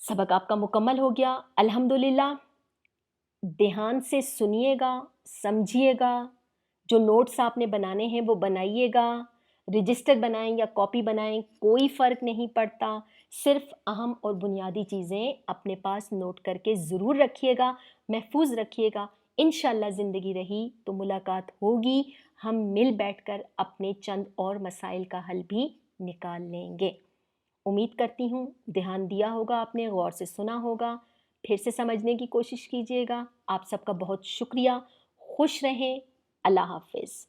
سبق آپ کا مکمل ہو گیا الحمدللہ۔ دھیان سے سنیے گا، سمجھیے گا، جو نوٹس آپ نے بنانے ہیں وہ بنائیے گا، رجسٹر بنائیں یا کاپی بنائیں کوئی فرق نہیں پڑتا، صرف اہم اور بنیادی چیزیں اپنے پاس نوٹ کر کے ضرور رکھیے گا، محفوظ رکھیے گا۔ انشاءاللہ زندگی رہی تو ملاقات ہوگی، ہم مل بیٹھ کر اپنے چند اور مسائل کا حل بھی نکال لیں گے۔ امید کرتی ہوں دھیان دیا ہوگا آپ نے، غور سے سنا ہوگا، پھر سے سمجھنے کی کوشش کیجیے گا۔ آپ سب کا بہت شکریہ، خوش رہیں، اللہ حافظ۔